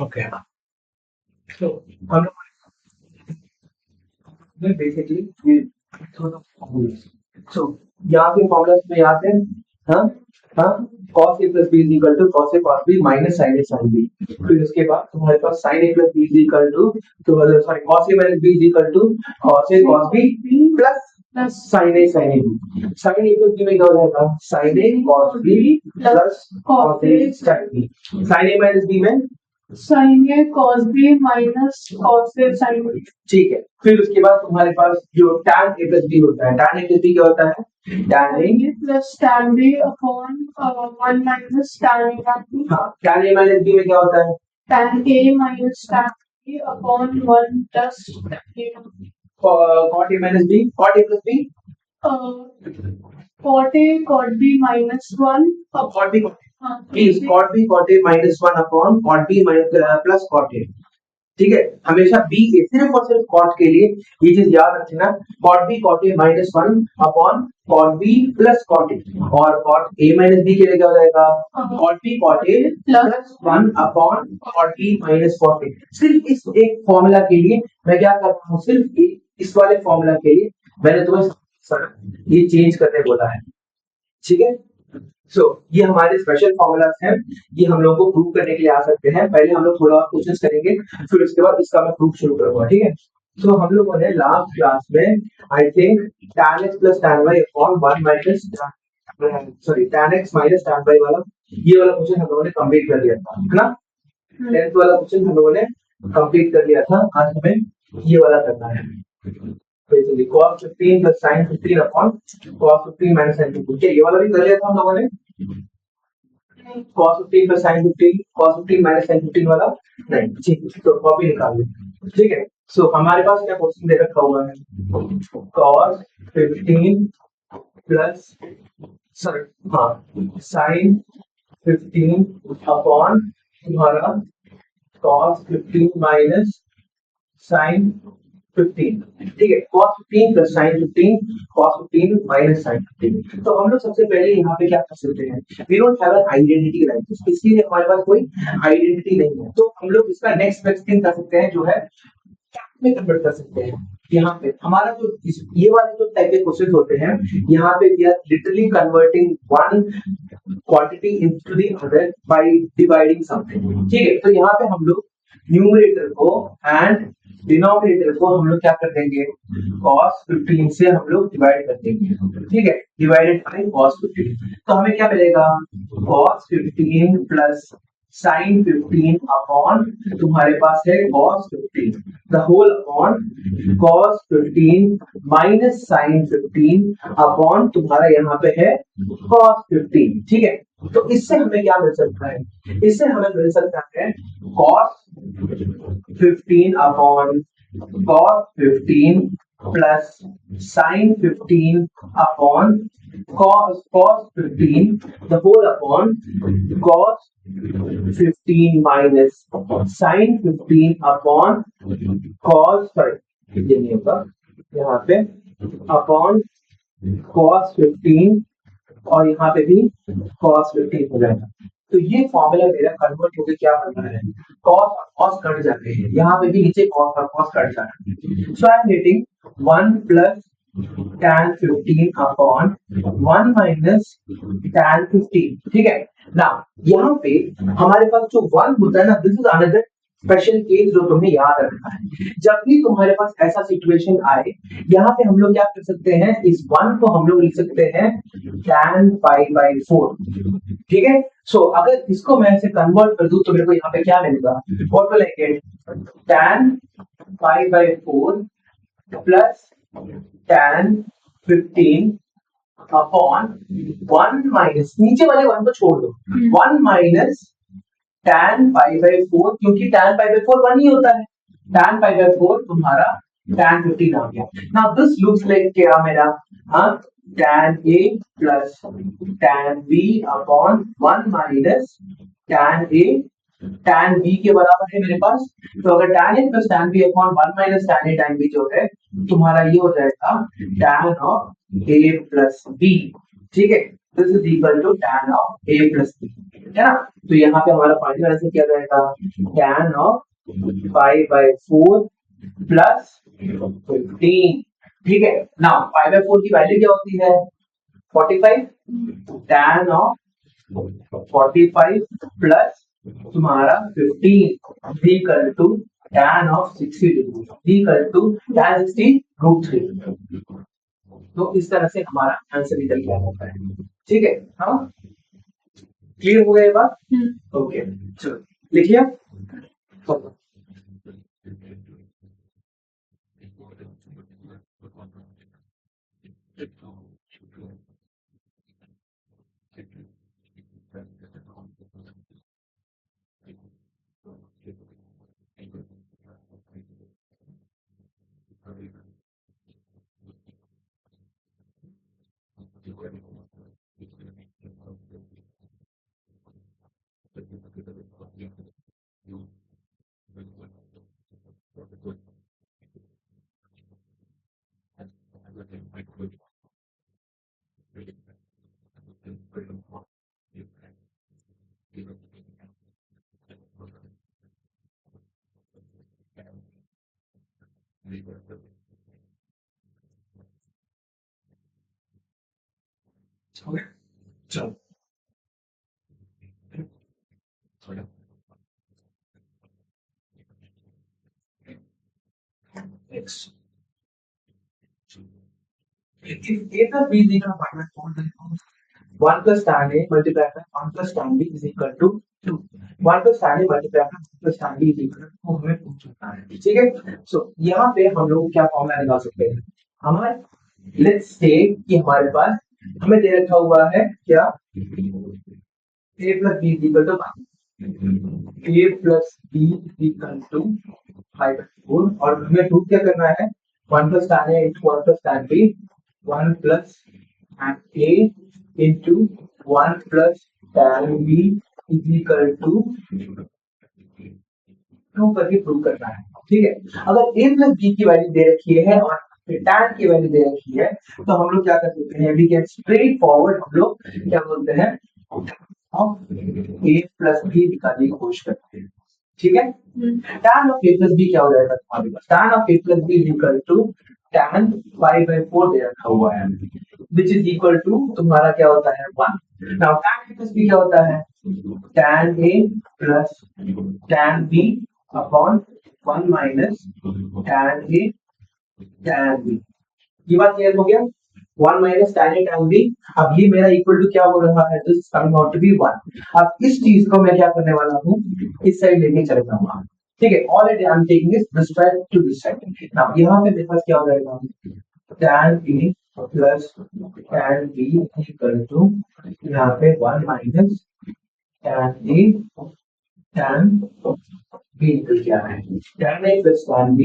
Okay, तो हम लोग बेसिकली सो यहाँ के फॉर्मूला में याद है, हाँ हाँ, cos a plus b is equal to cos a cos b minus sin a sin b। फिर उसके बाद तुम्हारे पास sin a plus b is equal to, तो sorry, cos a minus b is equal to cos a cos b plus sin a sin a b। sin a plus b में क्या हो जाएगा, sin a cos b plus cos a sin b। sin a minus b में sin a cos b minus cos a sin b। ठीक है, फिर उसके बाद तुम्हारे पास जो tan a plus b होता है, tan a plus b क्या होता है, tan a plus tan b upon 1 minus tan a by b। हाँ, tan a minus b में क्या होता है, tan a minus tan b upon 1 plus tan a। cot a minus b, cot a plus b, cot a cot b minus 1 cot b is cot b cot a minus 1 upon cot b plus cot a। ठीक है, हमेशा b के सिर्फ और सिर्फ cot के लिए ये चीज याद रखना, cot b cot a minus 1 upon cot b plus cot a, और cot a minus b के लिए क्या हो जाएगा, cot b cot a plus 1 upon cot b minus cot a। सिर्फ इस एक फॉर्मूला के लिए मैं क्या कर रहा हूँ, सिर्फ इस वाले फॉर्मूला के लिए मैंने तुम्हें ये चेंज करने बोला है। ठीक है, सो ये हमारे स्पेशल फॉर्मूलास हैं, ये हम लोग को प्रूव करने के लिए आ सकते हैं। पहले हम लोग थोड़ा और क्वेश्चंस करेंगे, फिर उसके बाद इसका मैं प्रूफ शुरू करूंगा। ठीक है, सो हम लोगों ने लास्ट क्लास में I think tan x plus tan y upon 1 minus tan x minus tan y वाला, ये वाला क्वेश्चन हम लोगों ने कंप्लीट कर लिया था, है ना। 10th वाला क्वेश्चन हम लोगों ने कंप्लीट कर लिया था, आज हमें ये वाला करना है। basically cos 15 plus sin 15 upon cos 15 minus sin 15। ये वाला भी कर लिया था हम लोगों ने, cos 15 plus sin 15 cos 15 minus sin 15 वाला नहीं। ठीक है, तो कॉपी निकाल लो। ठीक है, सो हमारे पास क्या क्वेश्चन दे रखा हुआ है, cos 15 plus सॉरी हाँ sin 15 upon तुम्हारा cos 15 minus sin 15। ठीक है, cos 15 plus sin 15 cos 15 minus sin 15। तो हम लोग सबसे पहले यहाँ पे क्या कर सकते हैं, we don't have an identity like this, इसलिए हमारे पास कोई आइडेंटिटी नहीं है, तो हम लोग इसका नेक्स्ट बेस्ट थिंग कर सकते हैं जो है कैप में कन्वर्ट कर सकते हैं। यहाँ पे हमारा जो ये वाले जो टाइप के क्वेश्चन होते हैं, यहाँ पे we are literally converting one quantity into the other by dividing something। ठीक है, तो यहाँ पे हम लोग न्यूमरेटर को एंड डिनोमिनेटर को हम लोग क्या कर देंगे, cos 15 से हम लोग डिवाइड कर देंगे। ठीक है, डिवाइडेड बाय cos 15, तो हमें क्या मिलेगा, cos 15 प्लस sin 15 अपॉन तुम्हारे पास है cos 15 the whole upon cos 15 minus sin 15 upon तुम्हारा यहाँ पे है cos 15। ठीक है, तो इससे हमें क्या मिल सकता है, इससे हमें मिल सकता है cos 15 upon cos 15 plus sin 15 upon cos 15 the whole upon cos 15 minus sin 15 upon cos, sorry ये नहीं होगा यहाँ पे, अपॉन cos 15 और यहाँ पे भी cos 15 हो जाएगा। तो ये फॉर्मूला मेरा कन्वर्ट होकर क्या बनता है, cos और cos कट जाते हैं, यहाँ पे भी नीचे cos और cos कट जाते हैं। So I am getting 1 plus tan 15 upon 1 minus tan 15। ठीक है ना, यहाँ पे हमारे पास जो 1 होता है ना, this is another special case जो तुम्हें याद रखना है। जब भी तुम्हारे पास ऐसा सिचुएशन आए, यहाँ पे हम लोग क्या कर सकते हैं, इस 1 को हम लोग लिख सकते हैं tan पाई बाई 4। ठीक है, सो अगर इसको मैं ऐसे कन्वर्ट कर दूं तो मेरे को यहाँ पे क्या मिलेगा, what will I get, tan pi by 4 plus tan 15 upon 1 minus, नीचे वाले 1 को छोड़ दो, 1 माइनस tan पाई बाई 4, क्योंकि tan पाई बाई 4 1 ही होता है, tan पाई बाई 4 तुम्हारा tan 15 आ गया। नाउ दिस लुक्स लाइक क्या मेरा, हाँ, tan a plus tan b upon 1 minus tan a tan b के बराबर है मेरे पास। तो अगर tan a plus tan b upon 1 minus tan a tan b जो है तुम्हारा ये हो जाएगा tan of a plus b। ठीक है, this is equal to tan of a plus b, है ना। तो यहाँ पे हमारा फाइनल आंसर क्या जाएगा, tan ऑफ 5/4 प्लस 15, ठीक है ना। 5/4 की वैल्यू क्या होती है 45, tan ऑफ 45 प्लस तुम्हारा 15 equal to tan of 60 degree equal to tan 60√3। तो इस तरह से हमारा आंसर निकल गया होता है, ठीक है। हाँ, क्लियर हो गया ये बात। ओके, चलो लिखिए। चलो next, if a plus b is equal to 5/4, then 1 plus tan a multiplied by 1 plus tan b is equal to 2. 1 plus tan a multiplied by 1 plus tan b is equal to 2 हमें पूछ चुका है, ठीक है। सो यहाँ पे हम लोग क्या फॉर्मूला निकाल सकते हैं, हमारे लेट्स से कि हमारे पास हमें दे रखा हुआ है क्या, a plus b is equal to 1, a plus b is equal to 5/4, और हमें प्रूव क्या करना है, 1 plus tan a into 1 plus tan b, 1 plus tan a into 1 plus tan b is equal to 2 करके प्रूव करना है, ठीक है। अगर a plus b की वैल्यू दे रखी है और tan की वैल्यू दे रखी है, तो हम लोग क्या कर सकते हैं, वी कैन स्ट्रेट फॉरवर्ड हम लोग क्या बोलते हैं, a plus b निकालने की कोशिश करते हैं, ठीक है। tan of a plus b क्या हो जाएगा तुम्हारे पास, tan of a plus b is equal to tan 5/4 दे रखा हुआ है, which is equal to तुम्हारा क्या होता है 1। now tan a plus b क्या होता है, tan a plus tan b upon 1 minus tan a tan b। ये बात क्लियर हो गया, 1 minus tan a tan b। अब ये मेरा इक्वल टू क्या हो रहा है, this is coming out to be 1। अब इस चीज को मैं क्या करने वाला हूँ, इस साइड लेके चले जाऊंगा, ठीक है। Already I am taking this side to this side. Now यहाँ पे मेरे पास क्या हो जाएगा, tan a plus tan b equal to यहाँ पे 1 minus tan a tan b निकल के आ रहा है, tan a plus tan b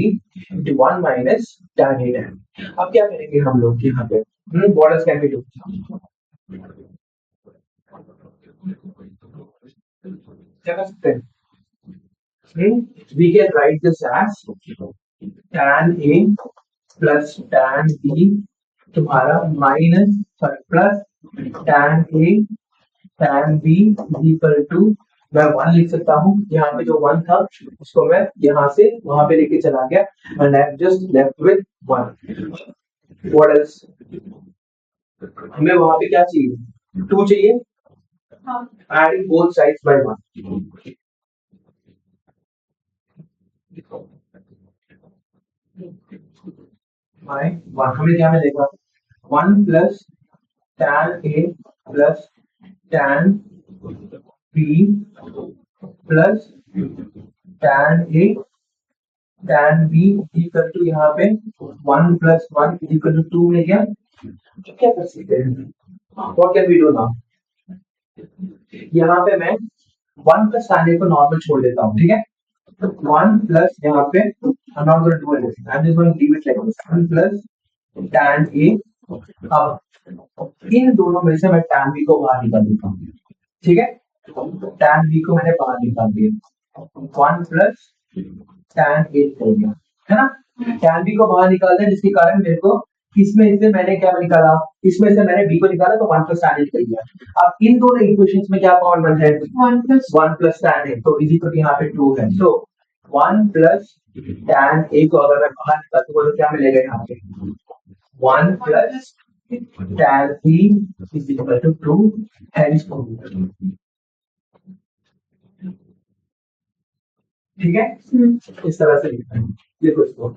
into 1 minus tan a tan। अब क्या करेंगे हम लोग यहाँ पे, बॉर्डर्स कैन बी डू, क्या कर सकते हैं, we can write this as tan a plus tan b तुम्हारा minus plus tan a tan b equal to, मैं 1 लिख सकता हूँ, यहाँ पे जो 1 था उसको मैं यहाँ से वहां पे लेके चला गया, and I have just left with 1। what else, हमें वहां पे क्या चाहिए, 2 चाहिए, adding both sides by 1। by 1 हमें क्या मिलेगा, 1 plus tan a plus tan b plus tan a tan b equal to यहाँ पे 1 प्लस 1 इक्वल टू 2 मिल गया। तो क्या कर सकते हैं, what can we do now, यहाँ पे मैं 1 प्लस tan a को नॉर्मल छोड़ देता हूँ, ठीक है। 1 प्लस यहाँ पे I'm not going to do anything, I'm just going to leave it like this, 1 plus tan a। अब इन दोनों में से मैं tan b को बाहर निकाल देता हूँ, ठीक है। tan b को मैंने बाहर निकाल दिया, 1 प्लस tan a हो गया, है ना। tan b को बाहर निकाल दें जिसके कारण मेरे को इसमें से मैंने क्या निकाला, इसमें से मैंने b को निकाला तो 1 प्लस tan a निकल गया। अब इन दोनों इक्वेशंस में क्या कॉमन है, 1 प्लस tan a, तो इजी तो यहाँ पे 2 है, तो 1 प्लस tan a को अगर मैं बाहर निकाल दूं तो क्या मिलेगा यहाँ पे, 1 plus tan b is equal to 2, hence ठीक है। इस तरह से लिखना है, देखो इसको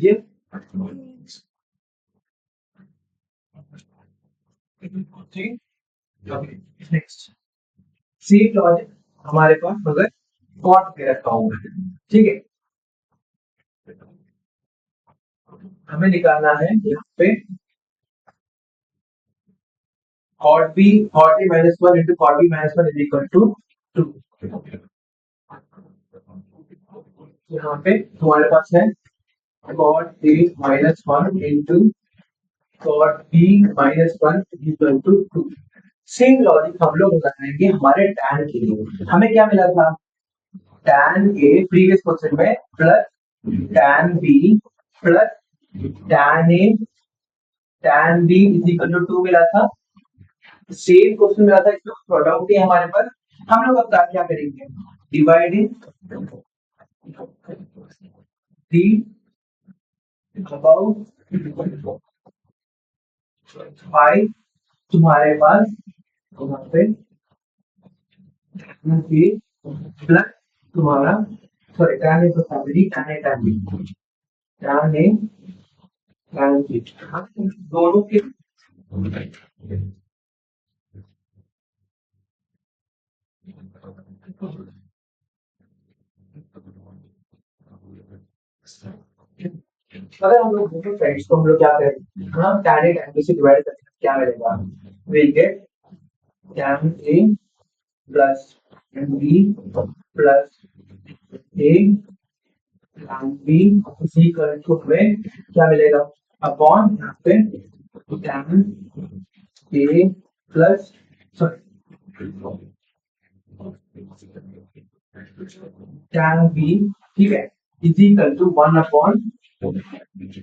ये ठीक। नेक्स्ट सेम लॉजिक हमारे पास मगर कॉट पे रखा हुआ है, ठीक है। हमें निकालना है यहाँ पे cot B minus 1 into cot B minus 1 is equal to 2। यहाँ पे तुम्हारे पास है cot A minus 1 into cot B minus 1 is equal to 2। Same logic हम लोग लगाएंगे हमारे tan के लिए। हमें क्या मिला था, tan a प्रीवियस क्वेश्चन में plus tan b plus tan a tan b is equal to 2 मिला था। सेम क्वेश्चन मिला था, इसमें प्रोडक्ट है हमारे पास। हम लोग अब क्या करेंगे, डिवाइडिंग दी अबाउट बाय तुम्हारे पास यहाँ पे प्लस तुम्हारा सॉरी tan a तो family tan a tan b tan a tan b दोनों के अगर हम लोग दोनों साइड्स को हम लोग क्या करें, हाँ tan a tan b से डिवाइड करते हैं, क्या मिलेगा, we get tan a plus tan b plus a tan b इसी इक्वल टू हमें क्या मिलेगा, अपॉन यहाँ पे tan a plus sorry tan b, ठीक है, is equal to 1 upon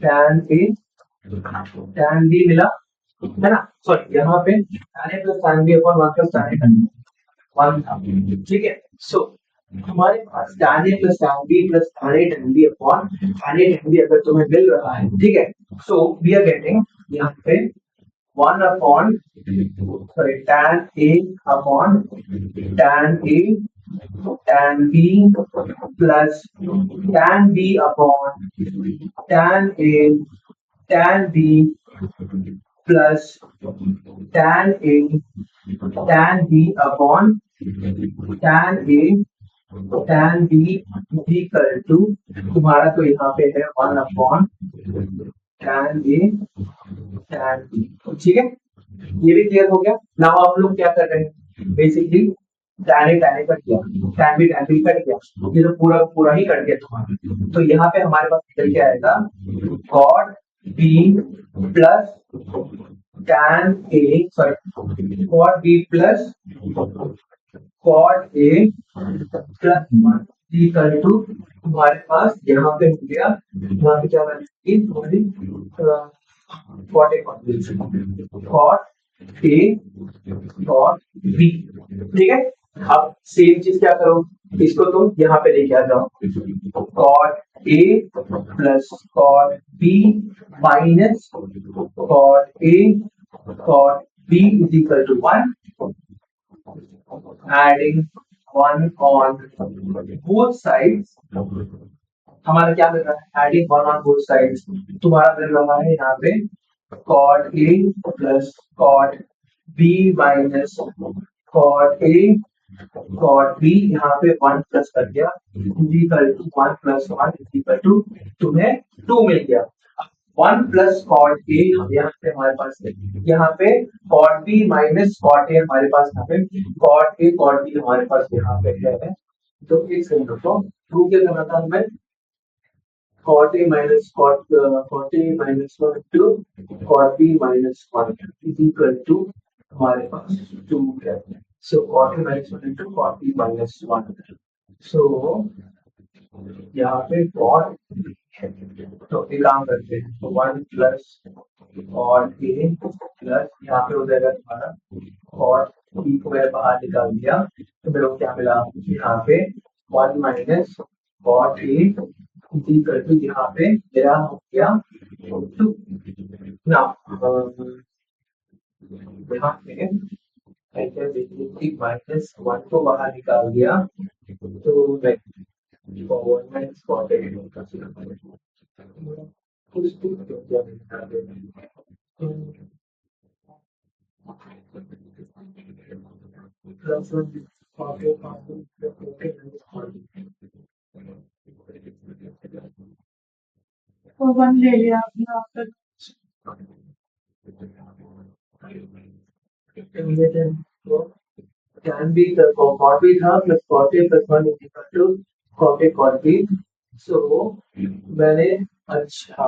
tan a tan b मिला है ना, सॉरी यहाँ पे tan a plus tan b upon 1 plus tan a 1 था, ठीक है। सो हमारे पास tan a plus tan b plus tan a tan b upon tan a tan b अगर तुम्हें मिल रहा है, ठीक है, सो वी आर गेटिंग यहाँ पे 1 upon sorry tan a upon tan a tan b plus tan b upon tan a tan b plus tan a tan b upon tan a tan b equal to तुम्हारा तो यहाँ पे है 1 upon tan a tan b, ठीक है। ये भी clear हो गया। नाउ आप लोग क्या कर रहे हैं, बेसिकली tan a कट गया, tan b कट गया, ये तो पूरा पूरा ही कट गया तुम्हारा। तो यहाँ पे हमारे पास निकल के आएगा cot b plus tan a sorry cot b plus cot a plus 1 equal to तुम्हारे पास यहाँ पे हो गया, यहाँ पे क्या बनेगी तुम्हारी cot a cot a cot b, ठीक है। अब सेम चीज क्या करो, इसको तुम यहाँ पे लेके आ जाओ, cot a plus cot b minus cot a cot b is equal to 1, adding 1 on both sides. हमारा क्या मिल रहा है, एडिंग 1 ऑन बोथ साइड्स, तुम्हारा मिल रहा है यहाँ पे cot a plus cot B minus cot A cot B, यहाँ पे 1 प्लस कर दिया, equal to 1 plus 1 equal to तुम्हें 2 मिल गया। 1 प्लस कॉट ए यहाँ पे हमारे पास है, यहाँ पे cot B minus cot A हमारे पास यहाँ पे कॉट ए कॉट बी हमारे पास यहाँ पे है। तो एक सेकंड रुको, प्रूव क्या करना था हमें, cot A minus cot A minus 1 to cot B minus 1 is equal to हमारे पास 2 है। So cot A minus 1 into cot B minus 1. So यहाँ पे cot तो एक काम करते हैं, तो 1 प्लस cot A प्लस यहाँ पे हो जाएगा तुम्हारा cot B को मैंने बाहर निकाल दिया, तो मेरे को क्या मिला यहाँ पे 1 minus cot A equal to यहाँ पे मेरा हो गया 2 ना, यहाँ पे ऐसे माइनस 1 को बाहर निकाल दिया, तो मैं 1 minus cot A plus 1 cot A तो 1 ले लिया आपने आपका। can be the cot B था plus cot A plus 1 is equal to cot A cot B. So मैंने अच्छा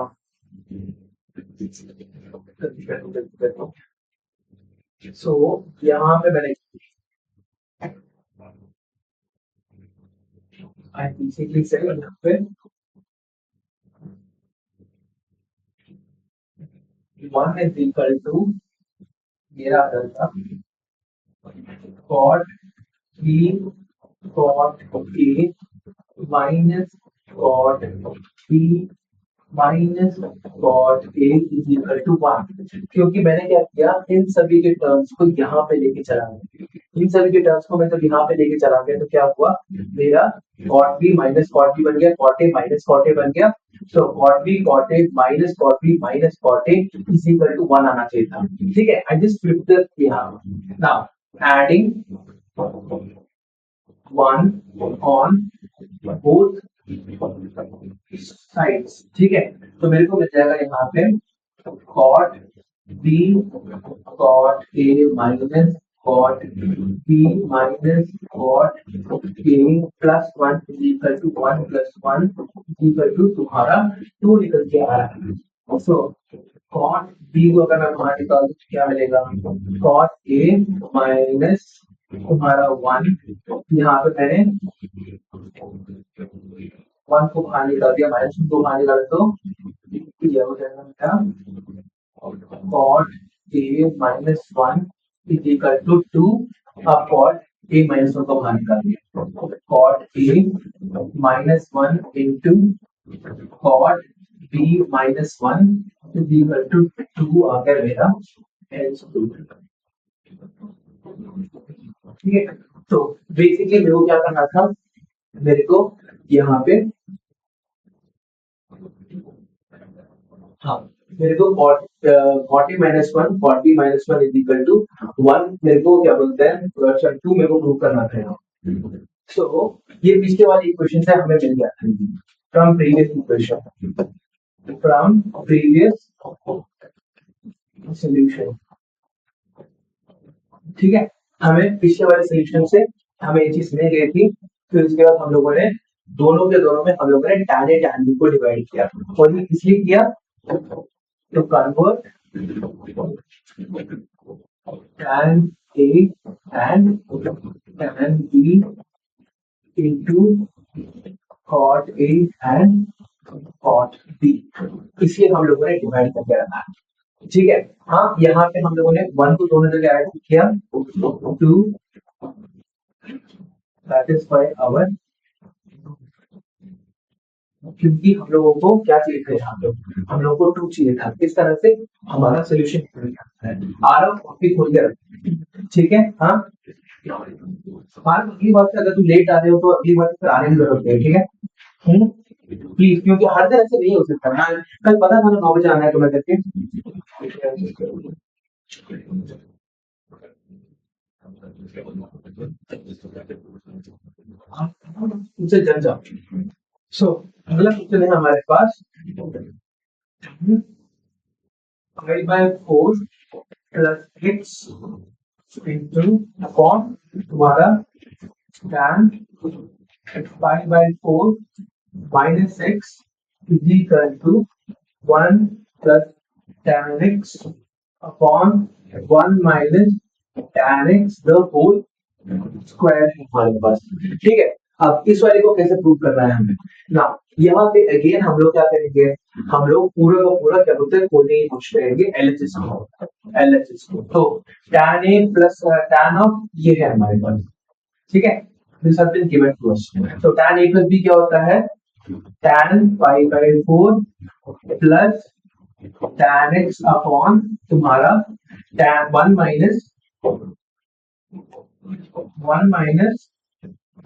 so यहाँ पे मैंने I basically said यहाँ पे 1 is equal to मेरा आता था cot B cot A minus cot B minus cot A is equal to 1, क्योंकि मैंने क्या किया इन सभी के टर्म्स को यहाँ पे लेके चला गया, इन सभी के टर्म्स को मैं तो यहाँ पे लेके चला गया, तो क्या हुआ मेरा cot B minus cot B बन गया, cot A minus cot A बन गया। So cot B cot A minus cot B minus cot A is equal to 1 आना चाहिए था, ठीक है। आई जस्ट फ्लिप द यहाँ now adding 1 on both sides, ठीक है। तो मेरे को मिल जाएगा यहाँ पे cot B cot A minus cot B minus cot A plus 1 equal to 1 plus 1 equal to तुम्हारा 2 निकल के आ रहा है। सो कॉट बी को अगर मैं बाहर निकाल दूं तो क्या मिलेगा, कॉट ए माइनस तुम्हारा 1, यहाँ पे मैंने 1 को बाहर निकाल दिया, माइनस 2 को बाहर निकाल तो ये हो जाएगा मेरा cot a minus 1 is equal to 2 अब cot a minus 1 को बाहर निकाल दिया, cot a minus 1 into cot b minus 1 is equal to 2 आ गया मेरा hence 2, ठीक है। तो बेसिकली मेरे को क्या करना था, मेरे को यहाँ पे हाँ मेरे को cot a minus 1 cot b minus 1 is equal to 1 मेरे को क्या बोलते हैं 2 मेरे को प्रूव करना था। सो ये पिछले वाली इक्वेशन से हमें मिल गया from previous equation, from previous solution, ठीक है। हमें पिछले वाले सॉल्यूशन से हमें ये चीज मिल गई थी, फिर उसके बाद हम लोगों ने दोनों के दोनों में हम लोगों ने tan a tan b को डिवाइड किया, और ये इसलिए किया to convert tan A and tan B into cot A and cot B, इसलिए हम लोगों ने डिवाइड करके रखा है, ठीक है। हाँ यहाँ पे हम लोगों ने 1 को दोनों जगह ऐड किया टू सेटिस्फाई आवर, क्योंकि हम लोगों को क्या चाहिए था, यहाँ पे हम लोगों को 2 चाहिए था, इस तरह से हमारा सोल्यूशन है। आर ऑफ कॉपी खोल के रखो, ठीक है। हाँ अगली बार से अगर तुम लेट आ रहे हो तो अगली बार से आने की जरूरत है, ठीक है प्लीज, क्योंकि हर दिन ऐसे नहीं हो सकता ना, कल पता था ना 9 बजे आना है तुम्हें करके उनसे जल जाओ। सो अगला क्वेश्चन है हमारे पास 5/4 प्लस एक्स इंटू अपॉन तुम्हारा tan 5/4 minus x is equal to 1 plus tan x upon 1 minus tan x the whole square है हमारे पास। ठीक है, अब इस वाले को कैसे प्रूव करना है हमें ना, यहाँ पे अगेन हम लोग क्या करेंगे, हम लोग पूरा का पूरा क्या बोलते हैं खोलने की कोशिश करेंगे एलएचएस को। तो tan a plus tan of ये है हमारे पास, ठीक है, this has been given to us. तो tan a प्लस b क्या होता है, tan 5/4 plus tan x upon तुम्हारा tan 1 minus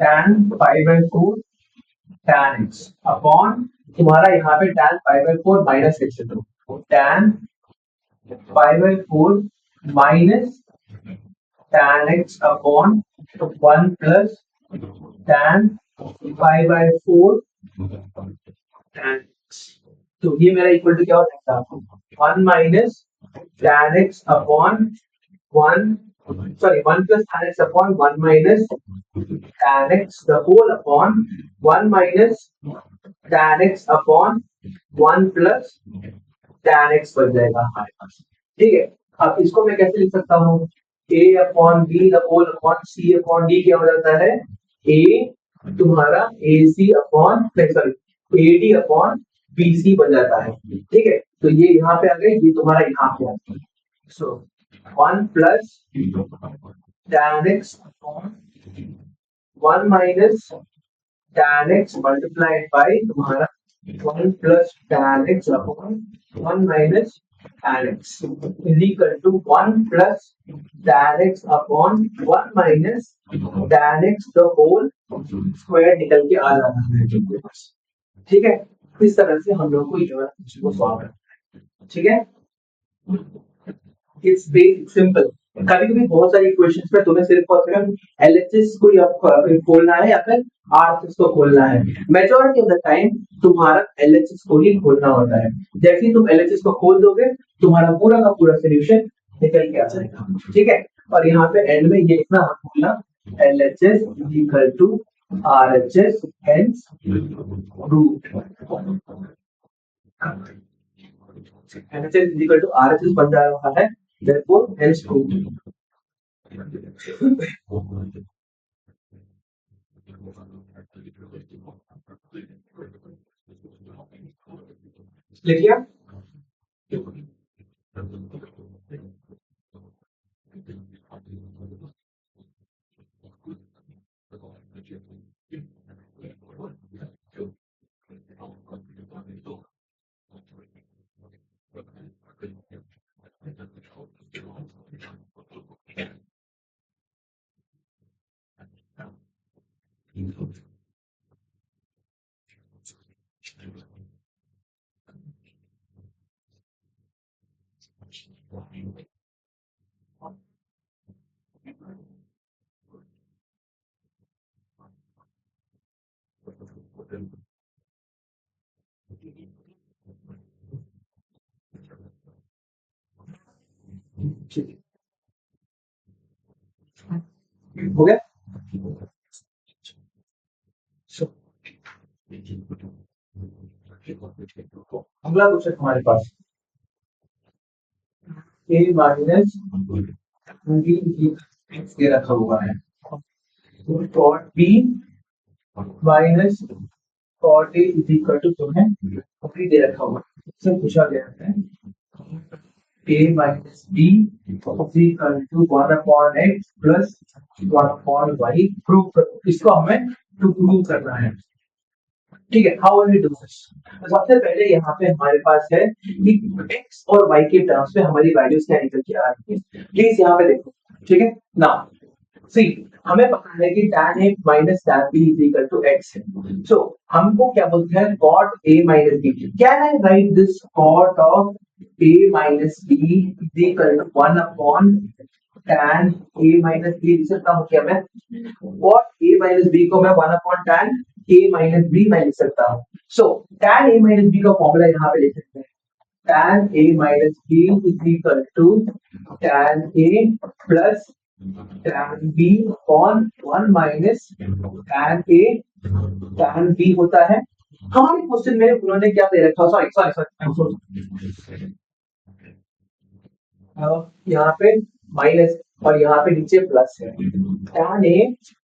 tan 5/4 tan x upon तुम्हारा यहाँ पे tan 5/4 माइनस x है, तो tan 5/4 minus tan x upon 1 plus tan 5/4 tan x। तो ये मेरा इक्वल टू क्या हो सकता है 1 minus tan x upon 1 sorry 1 plus tan x upon 1 minus tan x the whole upon 1 minus tan x upon 1 plus tan x बन जाएगा हमारे पास। ठीक है, अब इसको मैं कैसे लिख सकता हूँ, a upon b the whole upon c upon d क्या हो जाता है, a तुम्हारा ac upon sorry ad upon bc बन जाता है। ठीक है, तो ये यहाँ पे आ गए, ये तुम्हारा यहाँ पे आ गया। सो 1 plus tan x upon 1 minus tan x multiplied by तुम्हारा 1 plus tan x upon 1 minus tan x is equal to 1 plus tan x upon 1 minus tan x the whole square निकल के आ जाता है। ठीक है, इस तरह से हम लोग को ये वाला क्वेश्चन को सॉल्व करना है। ठीक है, इट्स बेसिक सिंपल। कभी कभी बहुत सारी इक्वेशंस में तुम्हें सिर्फ और सिर्फ एलएचएस को या खोलना है या फिर आरएचएस को खोलना है। मेजॉरिटी ऑफ द टाइम तुम्हारा एलएचएस को ही खोलना होता है। जैसे ही तुम एलएचएस को खोल दोगे तुम्हारा पूरा का पूरा सॉल्यूशन निकल के आ जाएगा। ठीक है, और यहाँ पे एंड में ये इतना खोलना LHS equal to RHS hence root LHS equal to RHS बन जा रहा है, therefore hence proof। लिखिए हो गया। अगला क्वेश्चन हमारे पास a माइनस ये रखा हुआ है cot b minus cot a is equal to तुम्हें अभी दे रखा हुआ है, इससे पूछा गया है a minus b is equal to 1 upon x plus 1 upon y prove करो। इसको हमें टू प्रूव करना है। ठीक है, how will we do this. सबसे पहले यहाँ पे हमारे पास है कि x और y के टर्म्स में हमारी वैल्यूज क्या निकल के आ रही है। प्लीज यहाँ पे देखो। ठीक है ना, सी हमें पता है कि tan a minus tan b is equal to x है। सो हमको क्या बोलते हैं cot a minus b। Can I right this cot of a minus b is equal to 1 upon tan a minus B लिख सकता हूँ क्या मैं? cot a माइनस बी को मैं 1/tan a माइनस बी मैं लिख सकता हूँ. So tan a minus B का फॉर्मूला यहाँ पे लिख सकते हैं. tan a minus b is equal to tan a plus tan b upon 1 minus tan a tan b होता है. हमारे क्वेश्चन में उन्होंने क्या दे रखा? सॉरी यहाँ पे माइनस और यहाँ पे नीचे प्लस है. tan a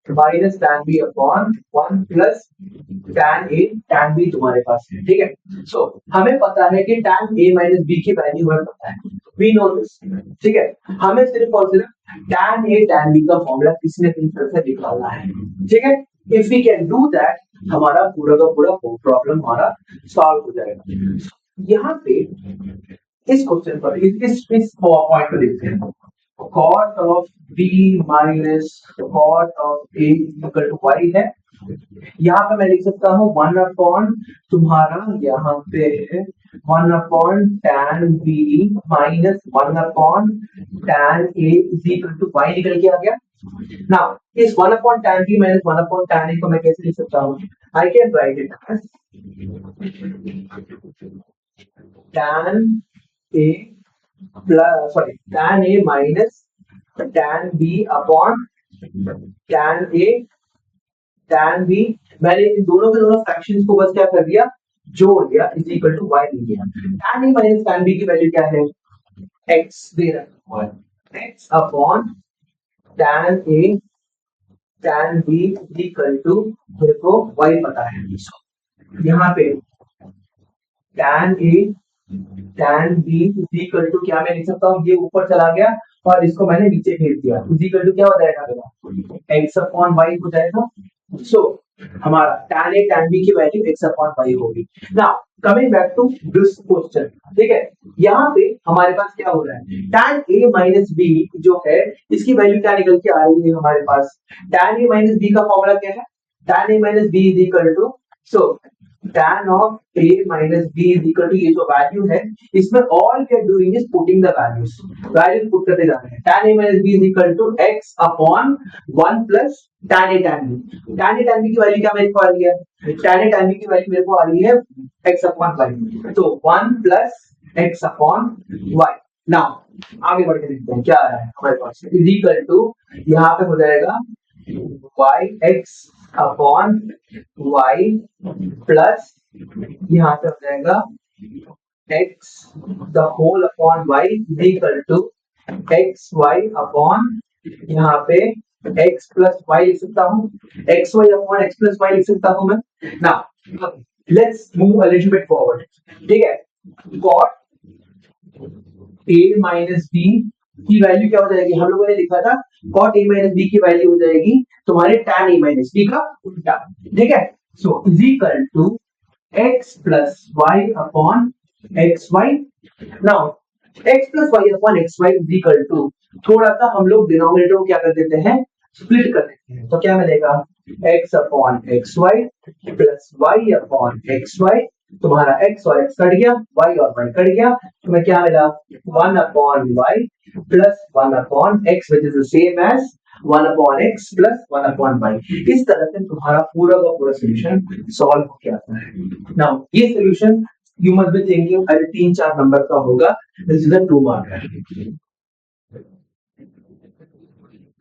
minus tan b upon 1 plus tan a tan b तुम्हारे पास है. ठीक है. सो हमें पता है कि tan a माइनस b की वैल्यू हमें पता है. We know this. ठीक है. हमें सिर्फ और सिर्फ tan a tan b का फॉर्मूला किसी न किसी तरह से निकालना है. ठीक है. If we can do that हमारा पूरा का पूरा प्रॉब्लम हमारा सॉल्व हो जाएगा. यहाँ पे इस क्वेश्चन पर इस पॉइंट को देखते हैं. cot of b minus cot of a equal to y है. यहाँ पे मैं लिख सकता हूँ 1 अपॉन तुम्हारा यहाँ पे 1 upon tan b minus 1 upon tan a is equal to y निकल के आ गया. नाउ इस 1 upon tan b minus 1 upon tan a को मैं कैसे लिख सकता हूँ? I can write it as tan a plus tan a minus tan b upon tan a tan b. मैंने इन दोनों के दोनों फ्रैक्शंस को बस क्या कर दिया? जोड़ दिया इज इक्वल टू y लिख दिया. tan a minus tan b की वैल्यू क्या है? x दे रहा है. x upon tan a tan b is equal to मेरे को y पता है. यहाँ पे tan a tan b is equal to क्या मैं लिख सकता हूँ? ये ऊपर चला गया और इसको मैंने नीचे भेज दिया. इज इक्वल टू क्या हो जाएगा मेरा? x अपॉन y हो जाएगा. सो हमारा tan a tan b की वैल्यू x अपॉन y होगी. Now coming back to this question. ठीक है. यहाँ पे हमारे पास क्या हो रहा है? tan a माइनस b जो है इसकी वैल्यू क्या निकल के आ रही है हमारे पास? tan a माइनस b का फॉर्मूला क्या है? tan a minus b is equal to so tan of a minus b is equal to ये जो वैल्यू है इसमें all we are doing is putting the values. Values put करते जा रहे हैं. tan a minus b is equal to x upon 1 plus tan a tan b. tan a tan b की value क्या मेरे को आ रही है? tan a tan b की वैल्यू मेरे को आ रही है x upon y. तो 1 plus x upon y. Now आगे बढ़ के देखते हैं क्या आ रहा है हमारे पास. इज इक्वल टू यहाँ पे हो जाएगा yx अपॉन y प्लस यहाँ पे हो जाएगा x the whole upon y is equal to X Y upon यहाँ पे x प्लस वाई लिख सकता हूँ. X Y upon X plus Y लिख सकता हूँ मैं. Now let's move a little bit forward. ठीक है. cot a माइनस b की वैल्यू क्या हो जाएगी? हम लोगों ने लिखा था cot a माइनस b की वैल्यू हो जाएगी तुम्हारे tan a माइनस b का उल्टा. ठीक है. So is equal to x plus Y upon X Y. Now x plus Y upon X Y is equal to थोड़ा सा हम लोग डिनोमिनेटर को क्या कर देते हैं? स्प्लिट कर देते हैं. तो क्या मिलेगा? x upon X Y plus Y upon X Y. तुम्हारा x और x कट गया, y और y कट गया. तुम्हें क्या मिला? 1 upon y plus 1 upon x which is the same as 1 upon x plus 1 upon y. इस तरह से तुम्हारा पूरा का पूरा सोल्यूशन सॉल्व हो जाता है. नाउ ये solution you must be thinking अरे 3-4 नंबर का होगा. This is a 2 marker.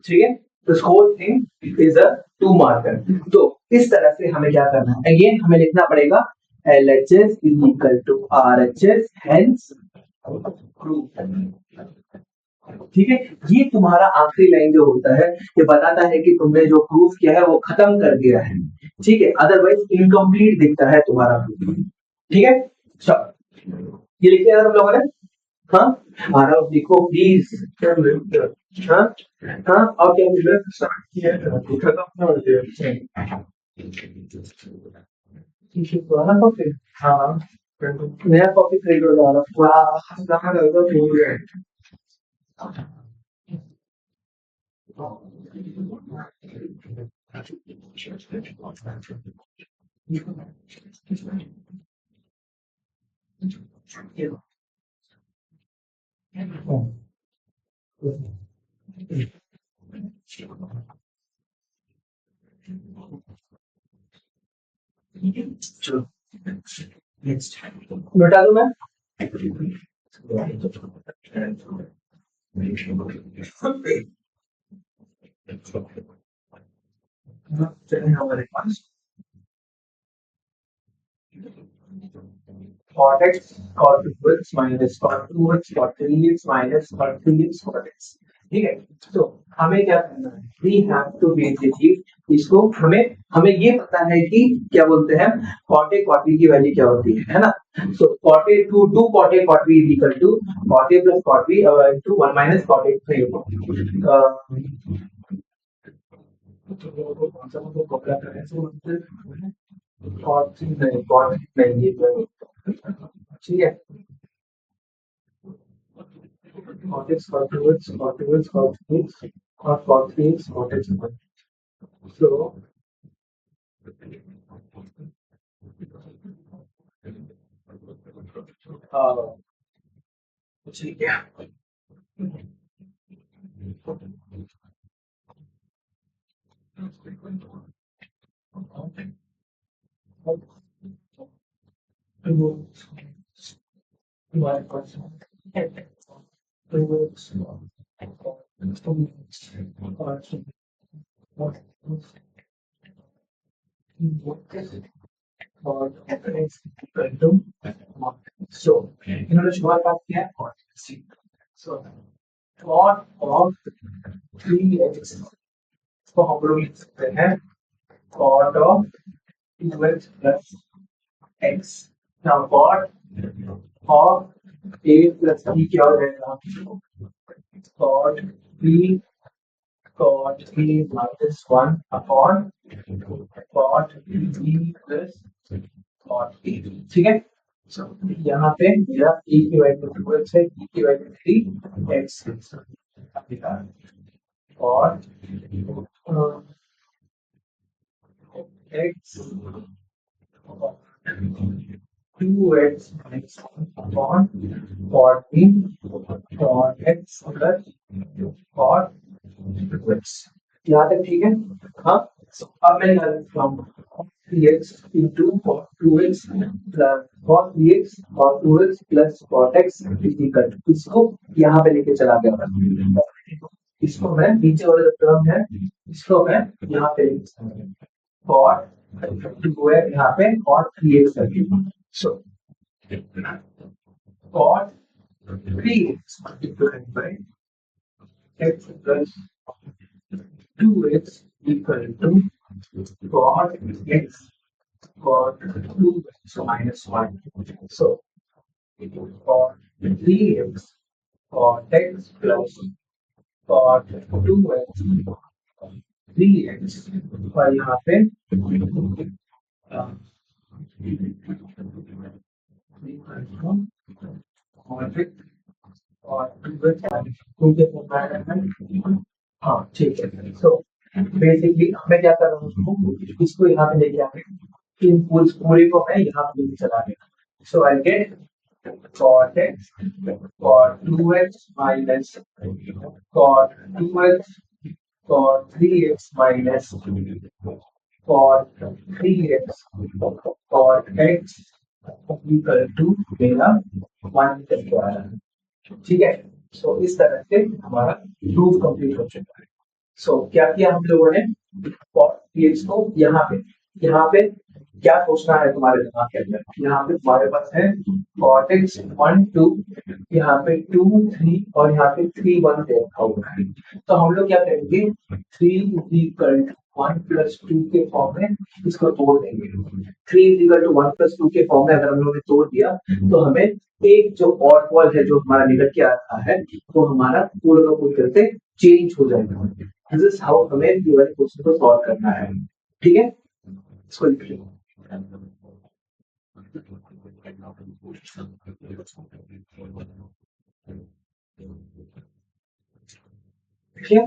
ठीक है. This whole thing is a 2 marker. तो इस तरह से हमें क्या करना है? अगेन हमें लिखना पड़ेगा LHS is equal to RHS hence proof. ठीक है. ये तुम्हारा आखिरी लाइन जो होता है ये बताता है कि तुमने जो प्रूफ किया है वो खत्म कर दिया है. ठीक है. अदरवाइज इनकम्प्लीट दिखता है तुम्हारा प्रूफ. ठीक है. चलो ये लिख दिया तुम लोगों ने. हाँ आरव लिखो प्लीज. हाँ हाँ और क्या बोल रहे हो? खत्म हो गया. पुराना कॉपी. हाँ नया कॉपी खरीद लो. कहाँ लगेगा भूल गए. चलो नेक्स्ट बता दो मैं चलिए हमारे पास cot x cot 2x minus cot 2x cot 3x minus cot 3x cot x ठीक है तो हमें क्या करना है वी हैव टू बेसिकली इसको हमें हमें ये पता है कि क्या बोलते हैं cot a cot b की वैल्यू क्या होती है ना so cot a to cot a cot b is equal to cot a plus cot b into 1 minus cot a कौन सा मतलब कॉपी करें सो cot नहीं ये ठीक है cot x cot 2x cot 2x cot 3x cot 3x cot x so ठीक है so इन्होंने शुरुआत किया so cot of 3x को हम लोग लिख सकते हैं cot of 2x plus x now cot of a plus b क्या हो जाएगा cot b cot a minus 1 upon cot b plus cot a ठीक है so, यहाँ पे मेरा e की वैल्यू 2x है e की वैल्यू 3x और x 2x minus 1 upon cot b cot x plus cot 2x यहाँ तक ठीक है हाँ so, अब मैं निकाल सकता हूँ 3x into cot 2x plus cot 3x cot 2x plus cot x is equal to इसको यहाँ पे लेके चला गया इसको मैं नीचे वाले टर्म है इसको मैं यहाँ पे लेके चला गया cot 2 है यहाँ पे cot 3x करके so cot 3x multiplied by x plus 2x equal to cot x cot 2x minus 1. So, cot 3x cot x plus cot 2x 3x और यहाँ पे और 2x हाँ ठीक है so basically मैं क्या कर रहा हूँ इसको यहाँ पे लेके आके इन पूरे को मैं यहाँ पे लेके चला गया so I get cot x cot 2x minus cot 2x cot 3x minus cot 3x cot x equal to मेरा 1 करके आ रहा है ठीक है सो इस तरह से हमारा प्रूफ कंप्लीट हो चुका है सो क्या किया हम लोगों ने cot px को यहाँ पे क्या सोचना है तुम्हारे दिमाग के अंदर यहाँ पे तुम्हारे पास है cot x 1 2 यहाँ पे 2 3 और यहाँ पे 3 1 दे रखा हुआ है तो हम लोग क्या करेंगे 3 is equal to 1 plus 2 के फॉर्म में इसको तोड़ देंगे 3 is equal to 1 plus 2 के फॉर्म में अगर हम लोगों ने तोड़ दिया तो हमें एक जो ऑड वॉल है जो हमारा निकल के आ रहा है तो हमारा पूरा का पूरी करते चेंज हो जाएगा दिस इज हाउ हमें ये वाले क्वेश्चन को सॉल्व करना है ठीक है इसको लिख लो ठीक है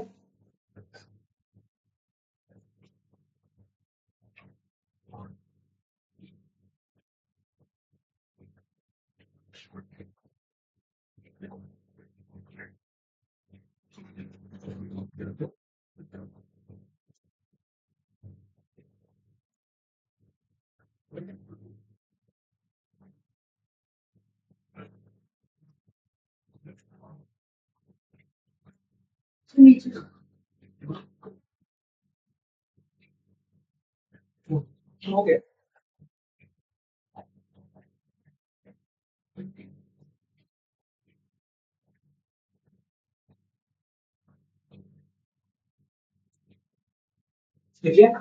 ओके ठीक है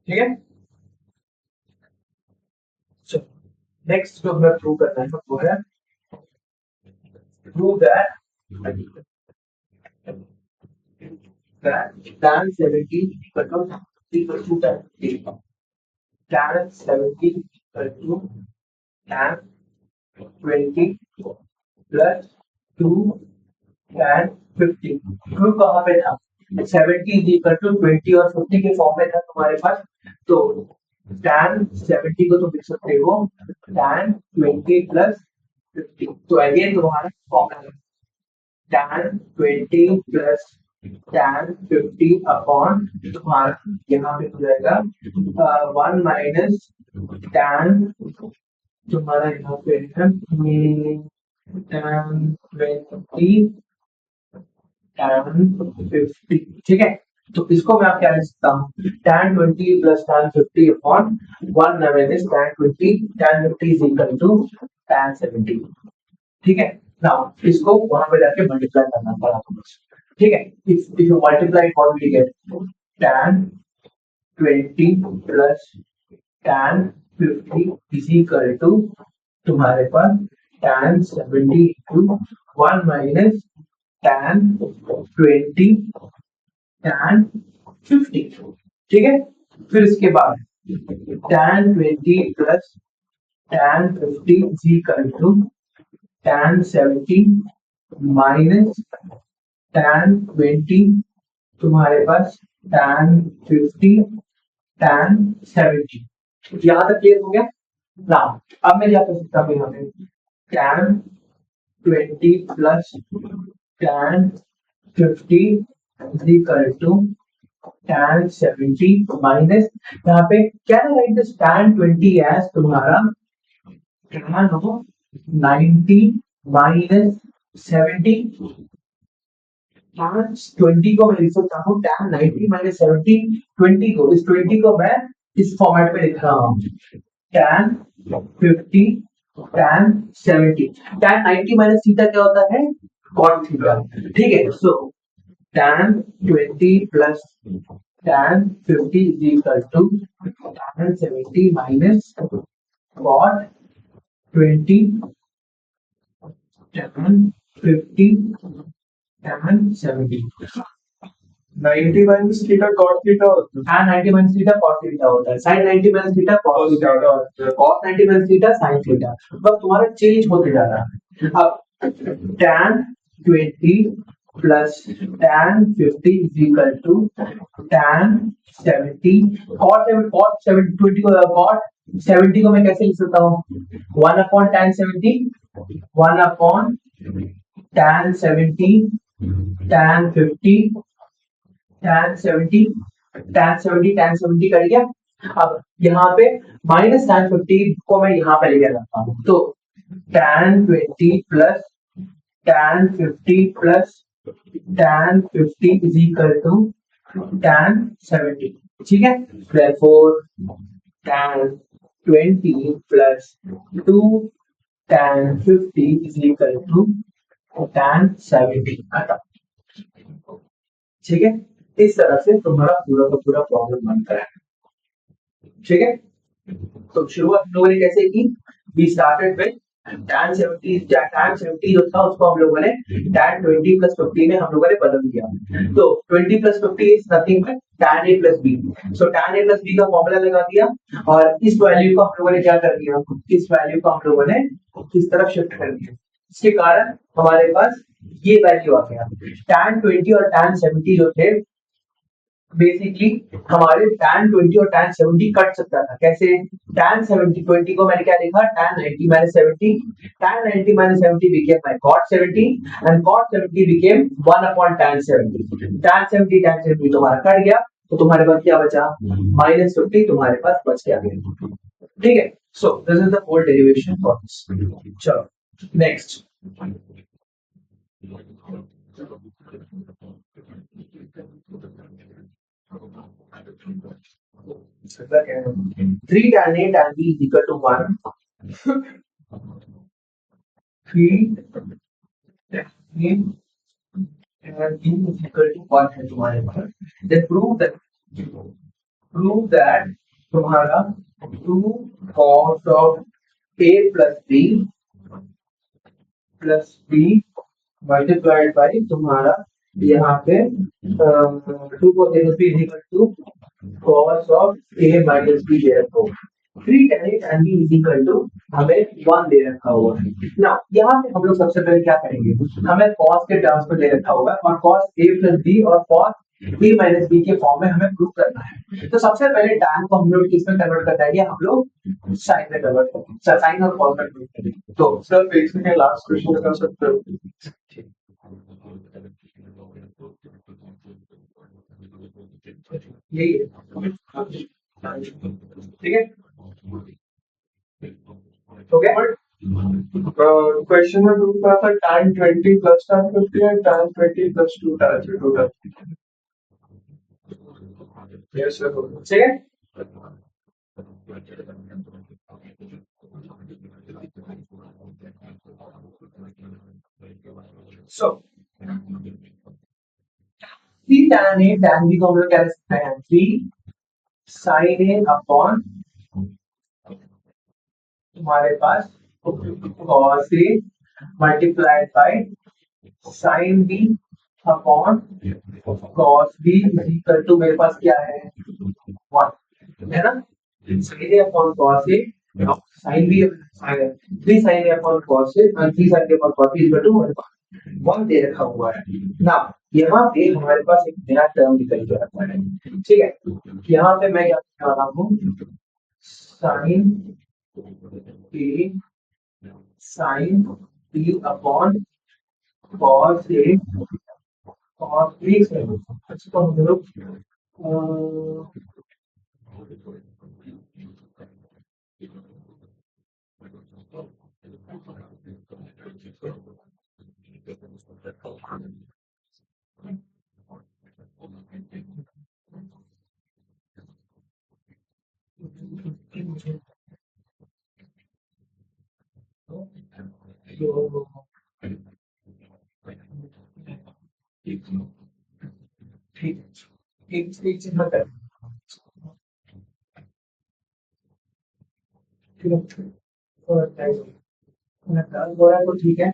ठीक है नेक्स्ट जो हमें प्रूव करना है वो है prove that tan 70 equal to tan 50 tan 70 equal to tan 20 plus 2 tan 50 prove कहाँ पे था 70 इज इक्वल टू 20 और 50 के फॉर्म में था तुम्हारे पास तो tan 70 को तुम लिख सकते हो tan 20 plus 50 तो अगेन तुम्हारा फॉर्मूला है tan 20 plus tan 50 अपॉन तुम्हारा यहाँ पे हो जाएगा 1 माइनस tan तुम्हारा यहाँ पे है tan 20 tan 50 ठीक है तो इसको मैं आप क्या लिख सकता हूँ tan 20 plus tan 50 upon 1 minus tan 20 tan 50 is equal to tan 70 ठीक है नाउ इसको वहां पे जाके मल्टीप्लाई करना पड़ा आपको ठीक है if you multiply what will get tan 20 plus tan 50 is equal to तुम्हारे पास tan 70 into 1 minus tan 20 tan 50 ठीक है फिर इसके बाद tan 20 plus tan 50 is equal to tan 70 minus tan 20 तुम्हारे पास tan 50 tan 70 यहाँ तक क्लियर हो गया ना अब मैं क्या कर सकता हूँ यहाँ पे tan 20 plus tan 50 is equal to tan 70 minus यहाँ पे क्या राइट दिस tan 20 as तुम्हारा tan हो 90 minus 70 tan 20 को मैं लिख सकता हूँ tan 90 minus 70 20 को इस 20 को मैं इस फॉर्मेट में लिख रहा हूँ tan 50 tan 70 tan 90 minus theta क्या होता है cot थीटा ठीक है सो tan 20 plus tan 50 is equal to tan 70 minus cot 20 tan 50 tan 70 90 minus theta cot theta होता है tan 90 minus theta cos theta होता है sin 90 minus theta cos theta होता है cos 90 minus theta sin theta बस तुम्हारा चेंज होते जा रहा है अब tan 20 plus tan 50 is equal to tan 70 cot 70 20 को cot 70 को मैं कैसे लिख सकता हूँ 1 upon tan 70 1 upon tan 70 tan 50 tan 70 tan 70 कर लिया अब यहाँ पे माइनस tan 50 को मैं यहाँ पे लेके रखता हूँ तो tan 20 plus tan 50 plus tan 50 is equal to tan 70 ठीक है therefore tan 20 plus 2 tan 50 is equal to tan 70 खत्म ठीक है इस तरह से तुम्हारा पूरा का पूरा प्रॉब्लम बनता है ठीक है तो शुरुआत हम लोगों ने कैसे की वी स्टार्टेड विद tan 70 जो था उसको हम लोगों ने tan 20 plus 50 में हम लोगों ने बदल दिया। तो 20 plus 50 is nothing but tan a plus b। so tan a plus b का फॉर्मूला लगा दिया और इस वैल्यू को हम लोगों ने क्या कर दिया, इस वैल्यू को हम लोगों ने इस तरफ शिफ्ट कर दिया। इसके कारण हमारे पास ये वैल्यू आ गया। tan 20 और tan 70 जो थे बेसिकली हमारे tan 20 और tan 70 कट सकता था। कैसे? tan 70 20 को मैंने क्या लिखा, tan 90 minus 70, tan 90 minus 70 became my cot 70 and cot 70 became 1 upon tan 70। tan 70 तुम्हारा कट गया तो तुम्हारे पास क्या बचा, -50 तुम्हारे पास बच गया। ठीक है, so this is the whole derivation for this. चलो next, three tan a tan b is equal to 1, 3 tan a and b is equal to 1 है तुम्हारे पास। Then prove that तुम्हारा 2 cos of a plus b multiplied by तुम्हारा यहाँ पे 2 cos a plus b is equal to cos of a minus b दे रखा होगा। 3 tan a tan b is equal to हमें 1 दे रखा होगा। ना यहाँ पे हम लोग सबसे पहले क्या करेंगे, हमें cos के टर्म्स में दे रखा होगा और cos a plus b और cos a minus b के फॉर्म में हमें प्रूव करना है। तो सबसे पहले tan को हम लोग किसमें कन्वर्ट करना है, हम लोग साइन में कन्वर्ट करेंगे, साइन और cos में कन्वर्ट करेंगे। तो सर बेसिकली लास्ट क्वेश्चन कर सकते हो। यही है, ठीक है, हो गया। क्वेश्चन में प्रूव करा था tan 20 plus tan 50 and tan 20 plus 2 tan 2 yes sir, ठीक है। So 3 tan a tan b को हम लोग क्या लिख सकते हैं, 3 sin a अपॉन तुम्हारे पास cos a multiplied by sin b upon cos b equal to मेरे पास क्या है 1 है ना। sin a upon cos a sin b 3 sin a upon cos a और 3 sin a upon cos b equal to 1 दे रखा हुआ है ना। यहाँ पे हमारे पास एक नया टर्म निकल के आता है, ठीक है। यहाँ पे मैं क्या करने वाला हूँ, sin a sin b upon cos a cos b इसको हम लोग ठीक एक चीज मत कर, ठीक है। और बोला तो ठीक है,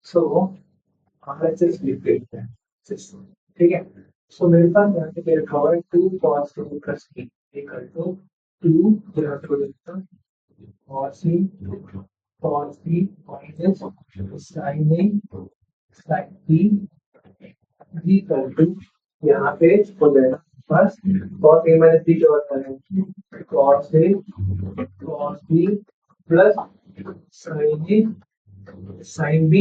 सो हमारा सिर्फ लिख हैं, ठीक है। सो मेरे पास यहाँ पे रखा हुआ है 2 cos 2 plus b equal to 2 यहाँ पे लिखता cos b minus sin a sin b equal to यहाँ पे हो जाएगा बस cos a minus b क्या होता है cos a cos b plus sin a sin b,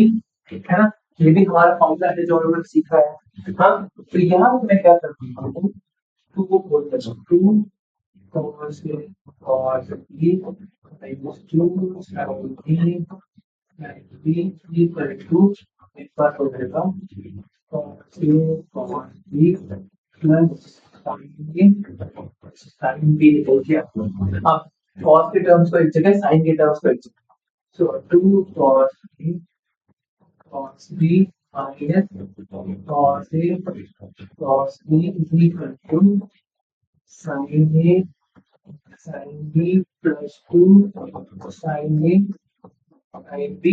है ना। ये भी हमारा फॉर्मूला है जो हमने सीखा है। हाँ, तो यहाँ पे मैं क्या करता हूँ, 2 को बोल देता हूँ 2 cos a cos b minus 2 sin b equal to एक बार हो जाएगा cos a cos b plus sin b निकल के अब cos के टर्म्स को एक जगह, sin के टर्म्स को एक जगह। So 2 cos b minus cos a cos b is equal to sin a sin b plus 2 sin a sin b।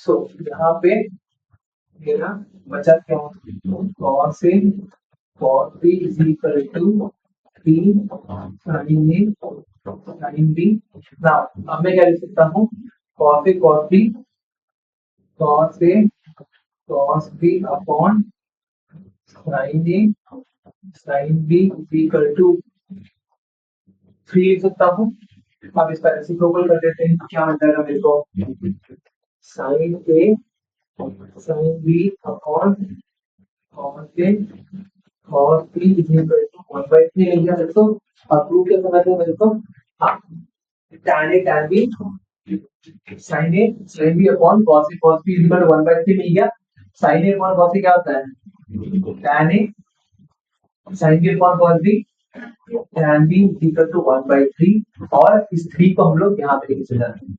सो यहाँ पे मेरा बचा क्या, cos a cos b is equal to b sin a sin b। now अब मैं क्या लिख सकता हूँ, cos a cos b cos b upon sin a sin b is equal to 3 लिख सकता हूँ। अब इसका रेसिप्रोकल कर देते हैं, क्या बन जाएगा मेरे को, sin a sin b upon cos a cos b is equal to 1/3 लिख दिया मेरे को। अब प्रूव क्या करना है मेरे को, tan a tan b sin a sin b upon cos a cos b is equal to 1/3 मिल गया। sin a upon cos a क्या होता है, tan a sin b upon cos b tan b is equal to 1/3। और इस 3 को हम लोग यहाँ पे लेके चले जाते हैं,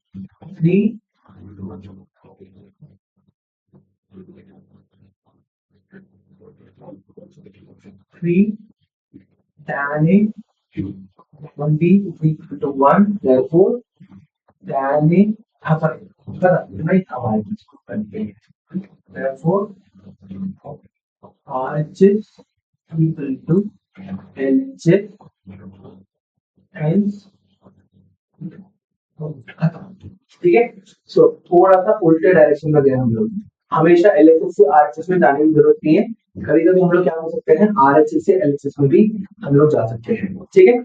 3 tan a upon b is equal to 1, therefore tan a नहीं था हमारे पास को करते हैं, therefore RHS equal to LHS, hence ठीक है। सो थोड़ा सा उल्टे डायरेक्शन में गए हम लोग, हमेशा एलएचएस से आरएचएस में जाने की जरूरत नहीं है, कभी कभी हम लोग क्या कर सकते हैं, आरएचएस से एलएचएस में भी हम लोग जा सकते हैं, ठीक है।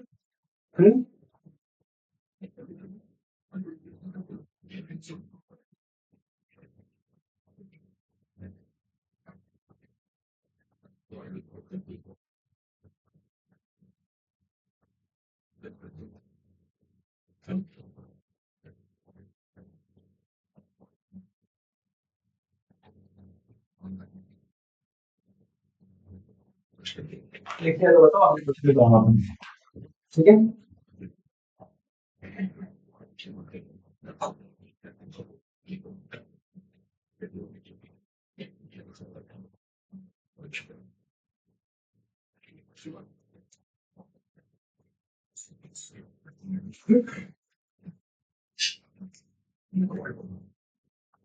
लिखते हैं तो बताओ, आपने कुछ भी कहा, ठीक है।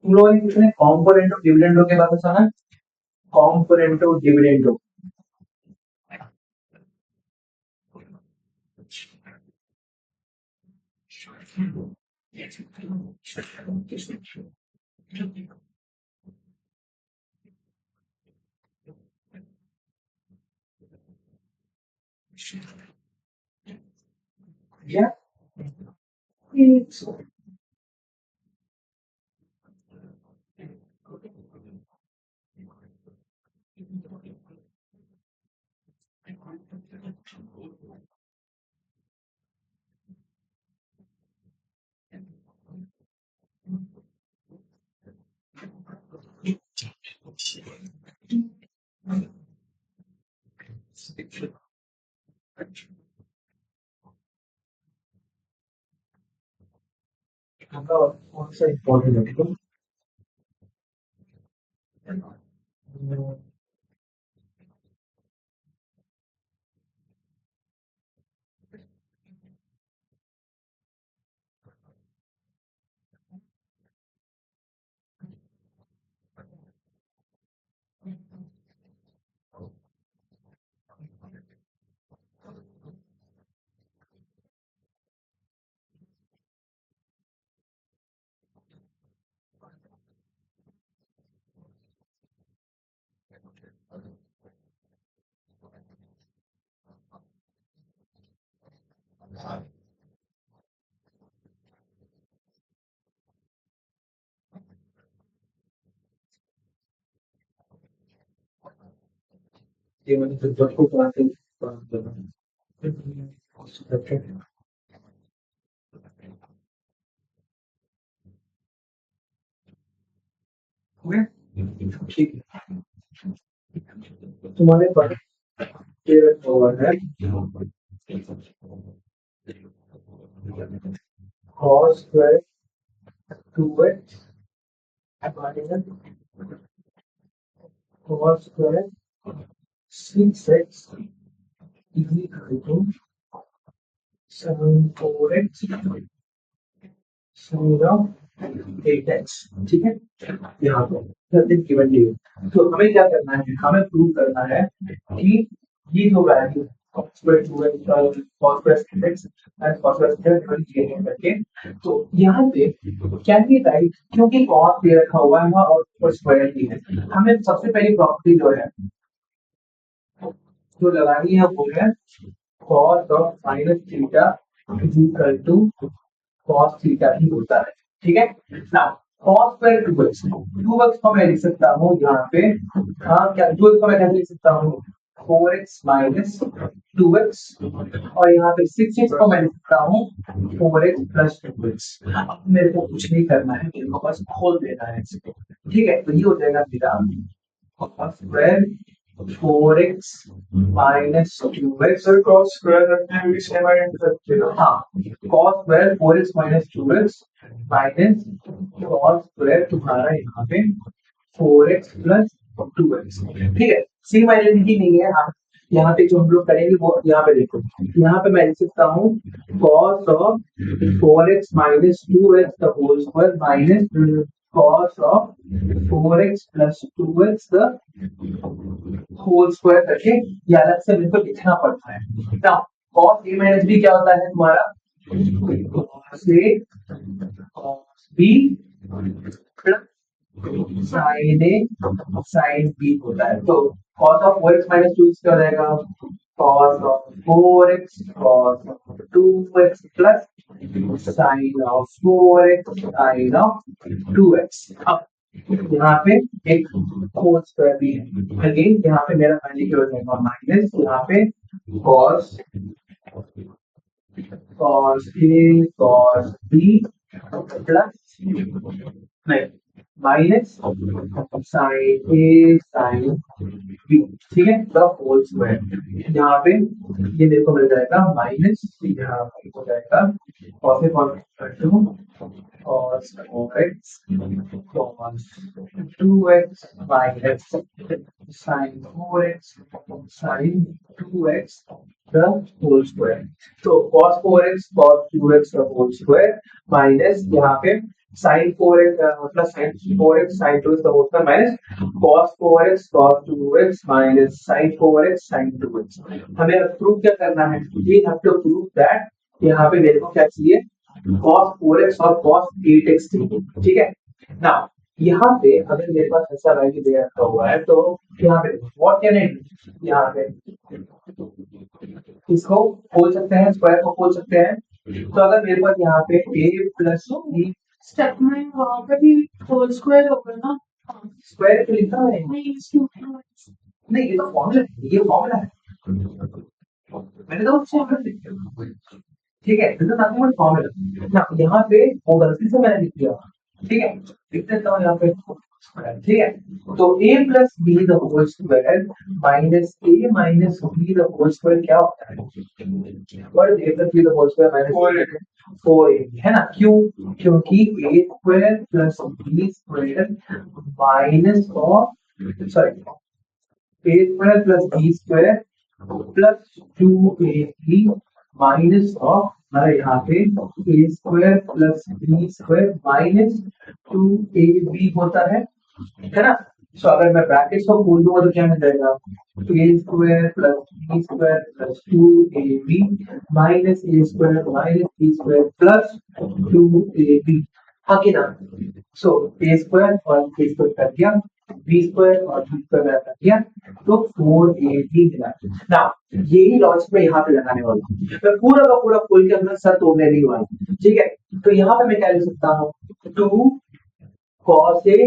तुम लोगों ने कितने कॉम्पोनेंट ऑफ डिविडेंडो के बारे में सुना है, कॉम्पोनेंट ऑफ डिविडेंडो, या कौन सा इम्पोर्टेंट है, देखो ये मैंने तो जब को पढ़ाते ठीक है, तुम्हारे पास ये रखा हुआ है cos square 2x minus cos square 6x is equal to sin 4x sin of 8x, ठीक है, यहाँ पे गिवन डी। तो हमें क्या करना है, हमें प्रूव करना है कि ये जो value square 2x cos square x and cos square करके, तो यहाँ पे क्या भी राइट, क्योंकि cos दे रखा हुआ है वहाँ और स्क्वायर भी है, हमें सबसे पहली प्रॉपर्टी जो है जो लगानी है वो है cos of minus theta is equal to cos theta ही होता है, ठीक है ना। cos स्क्वायर 2x को मैं लिख सकता हूँ यहाँ पे, हाँ क्या 2x को मैं कैसे लिख सकता हूँ 4x माइनस 2x, और यहाँ पे 6x को मैं लिख सकता हूँ 4x प्लस 2x। अब मेरे को कुछ नहीं करना है, मेरे को बस खोल देना है इसको, ठीक है। तो ये हो जाएगा मेरा cos square 4x minus 2x, sir cos square रखने में भी सेम आइडेंटिटी रखते हैं। हाँ cos square 4x minus 2x minus cos square तुम्हारा यहाँ पे 4x प्लस 2x, ठीक है। सेम आइडेंटिटी नहीं है, हम यहाँ पे जो हम लोग करेंगे वो यहाँ पे देखो, यहाँ पे मैं लिख सकता हूँ cos of 4x minus 2x the whole square minus cos of 4x plus 2x the whole square करके, ये अलग से मेरे को लिखना पड़ता है ना। cos a माइनस b क्या होता है तुम्हारा cos a cos b plus sin a sin b होता है। तो cos of 4x minus 2x क्या हो जाएगा cos of 4x cos of 2x plus sin of 4x sin of 2x। अब यहाँ पे एक होल स्क्वायर भी है, अगेन यहाँ पे मेरा वैल्यू क्या हो जाएगा माइनस, यहाँ पे cos cos a cos b plus नहीं minus sin a sin b, ठीक है, द होल स्क्वायर। यहाँ पे ये मेरे को मिल जाएगा माइनस, यहाँ पे हो जाएगा cos a cos 2 cos 4x cos 2x minus sin 4x sin 2x the whole square। तो cos 4x cos 2x the whole square minus यहाँ पे sin 4x plus sin 4x sin 2x the whole square minus cos 4x cos 2x minus sin 4x sin 2x। हमें prove क्या करना है, we have to prove that यहाँ पे मेरे को क्या चाहिए cos 4x और cos 8x चाहिए, ठीक है ना। यहाँ पे अगर मेरे पास ऐसा वैल्यू दे रखा हुआ है तो यहाँ पे व्हाट कैन आई डू, यहाँ पे इसको खोल सकते हैं, स्क्वायर को खोल सकते हैं। तो अगर मेरे पास यहाँ पे a प्लस b स्टेप में वहां पे भी होल स्क्वायर होगा ना। स्क्वायर पे लिखा है नहीं इसमें नहीं, ये तो फॉर्मूला है, ये फॉर्मूला है, मैंने तो फॉर्मूला लिख दिया, ठीक है, this is nothing but formula ना। यहाँ पे वो गलती से मैंने लिख दिया, ठीक है, लिख देता हूँ यहाँ पे, ठीक है। तो a plus B the whole square minus a minus b the whole square क्या होता है, और a plus b the whole square minus 4a है ना। क्यों, क्योंकि a square plus b square minus और sorry a square plus b square plus 2ab minus of हमारे यहाँ पे a square plus b square minus 2ab होता है ना। तो अगर मैं ब्रैकेट्स को खोल दूंगा तो क्या मिल जाएगा a square plus b square plus 2ab minus a square minus b square plus 2ab, हाँ कि ना। सो a स्क्वायर और a स्क्वायर कर दिया, b स्क्वायर और b स्क्वायर कर दिया, तो 4ab मिला ना। यही लॉजिक मैं यहाँ पे लगाने वाला हूँ, मैं पूरा का पूरा खोल के अपना सर तोड़ने नहीं वाला, ठीक है। तो यहाँ पे मैं क्या लिख सकता हूँ 2 cos a,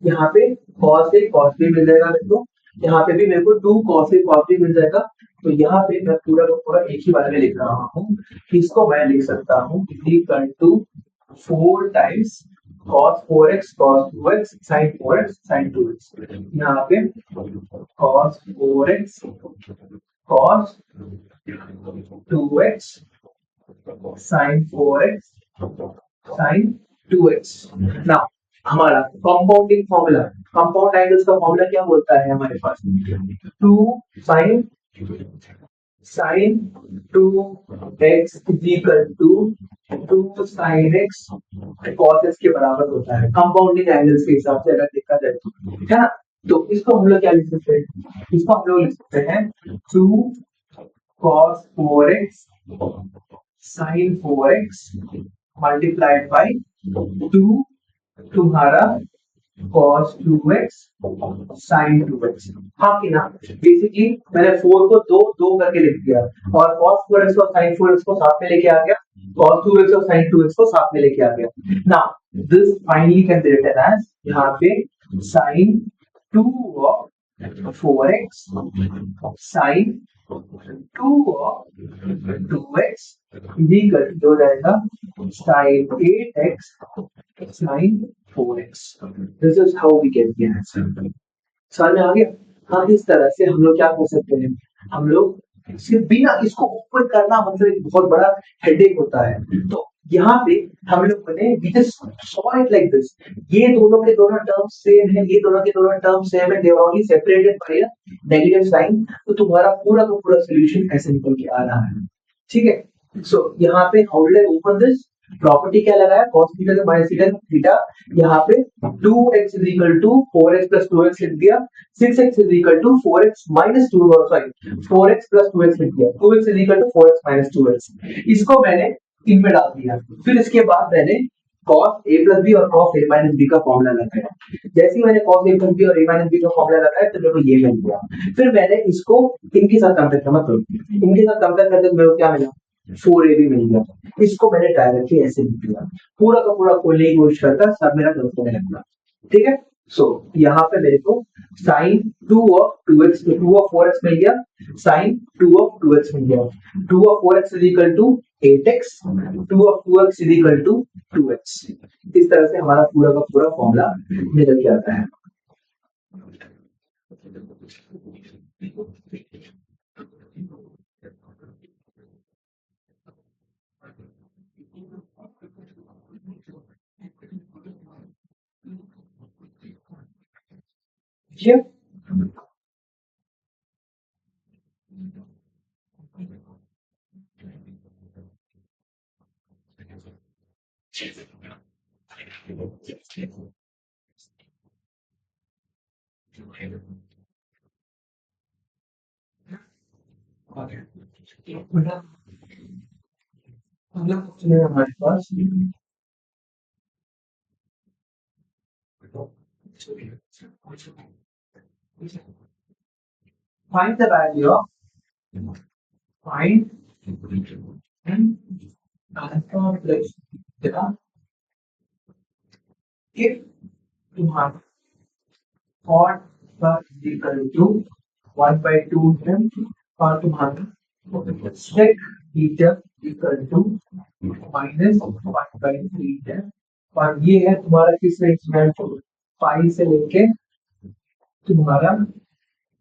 यहाँ पे cos a cos b मिल जाएगा मेरे को, यहाँ पे भी मेरे को 2 cos a cos b मिल जाएगा। तो यहाँ पे मैं पूरा का पूरा एक ही बार में लिख रहा हूँ, इसको मैं लिख सकता हूँ equal to 4 times cos 4x cos 2x sin 4x sin 2x। यहाँ पे cos 4x cos 2x sin 4x sin 2x। Now हमारा कंपाउंडिंग फॉर्मूला, कंपाउंड एंगल्स का फॉर्मूला क्या बोलता है हमारे पास 2 sin sine 2x is equal to 2 sine x cos x के बराबर होता है कंपाउंडिंग एंगल्स के हिसाब से अगर देखा जाए तो, है ना। तो इसको हम लोग क्या लिख सकते हैं, इसको हम लोग लिख सकते हैं 2 cos 4x sin 4x multiplied by 2 तुम्हारा cos 2x sin 2x। हाँ कि ना, बेसिकली मैंने 4 को दो दो करके लिख दिया और cos 4x और sin 4x को साथ में लेके आ गया, cos 2x और sin 2x को साथ में लेके आ गया। Now this finally can be written as यहाँ पे sin 2 of 4x sin 2 of 2x equal to हो जाएगा sin 8x sin 4x। This is how we get the answer. समझ में आ गया। हाँ, इस तरह से हम लोग क्या कर सकते हैं, हम लोग सिर्फ बिना इसको ओपन करना मतलब एक बहुत बड़ा हेडेक होता है। तो यहाँ पे हम लोग ने we just saw it like this, ये दोनों के दोनों टर्म सेम है, ये दोनों के दोनों टर्म सेम है, they are only separated by a negative sign. तो तुम्हारा पूरा का पूरा सॉल्यूशन ऐसे निकल के आ रहा है। ठीक है, सो यहाँ पे how did I open this, property क्या लगाया, cos थीटा का माइनस थीटा, यहाँ पे 2x is equal to 4x plus 2x लिख दिया, 6x is equal to 4x minus 2, sorry 4x plus 2x लिख दिया, 2x is equal to 4x minus 2x। इसको मैंने इनमें डाल दिया, फिर इसके बाद मैंने cos a plus b और cos a minus b का फॉर्मूला लगाया। जैसे ही मैंने cos a plus b और a minus b का फॉर्मूला लगाया तो मेरे को ये मिल गया। फिर मैंने इसको इनके साथ कंपेयर किया, मतलब इनके साथ कंपेयर करते तो मेरे को क्या मिला, 4ab मिल गया। इसको मैंने डायरेक्टली ऐसे लिख दिया, पूरा का पूरा खोलने की कोशिश करता, सब मेरा गलत होने लगा। ठीक है, सो यहाँ पे मेरे को sin 2 of 2x 2 of 4x मिल गया, sin 2 of 2x मिल गया, 2 of 4x is equal to 8x, 2 of 2x is equal to 2x। इस तरह से हमारा पूरा का पूरा फॉर्मूला निकल के आता है। Yeah. Okay. अगला क्वेश्चन है हमारे पास, find the value of find alpha plus beta if तुम्हारा cot का इक्वल टू 1/2 है और तुम्हारा sec theta इक्वल टू -1/3 है, और ये है तुम्हारा किस रेंज में, पाई से लेके तुम्हारा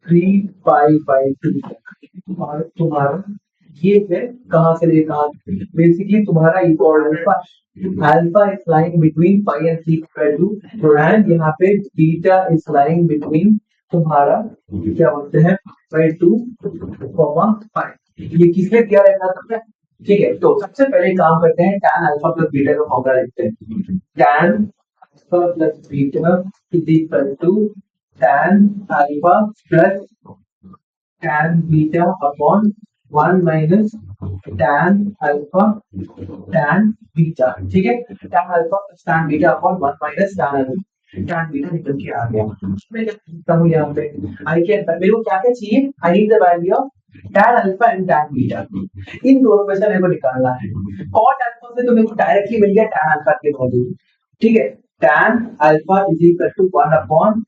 3π/2 तक, और तुम्हारा ये है कहां से लेकर कहां, बेसिकली तुम्हारा alpha alpha is lying between pi and 3/2 and यहाँ पे बीटा इज लाइंग बिटवीन तुम्हारा क्या बोलते हैं 2 पाई। ये किसने दिया रहता था, ठीक है। तो सबसे पहले काम करते हैं, tan अल्फा प्लस बीटा का फॉर्मूला लिखते हैं, tan alpha plus beta is equal to tan alpha plus tan beta upon 1 minus tan alpha tan beta. ठीक है, tan alpha plus tan beta upon 1 minus tan alpha tan beta निकल के आ गया। मैं क्या लिखता हूँ यहाँ पे, आई के अंदर मेरे को क्या क्या चाहिए, I need the value of tan alpha and tan beta, इन दोनों में से मेरे को निकालना है। cot अल्फा से तो मेरे को डायरेक्टली मिल गया tan अल्फा के वैल्यू, ठीक है। tan alpha is equal to 1 upon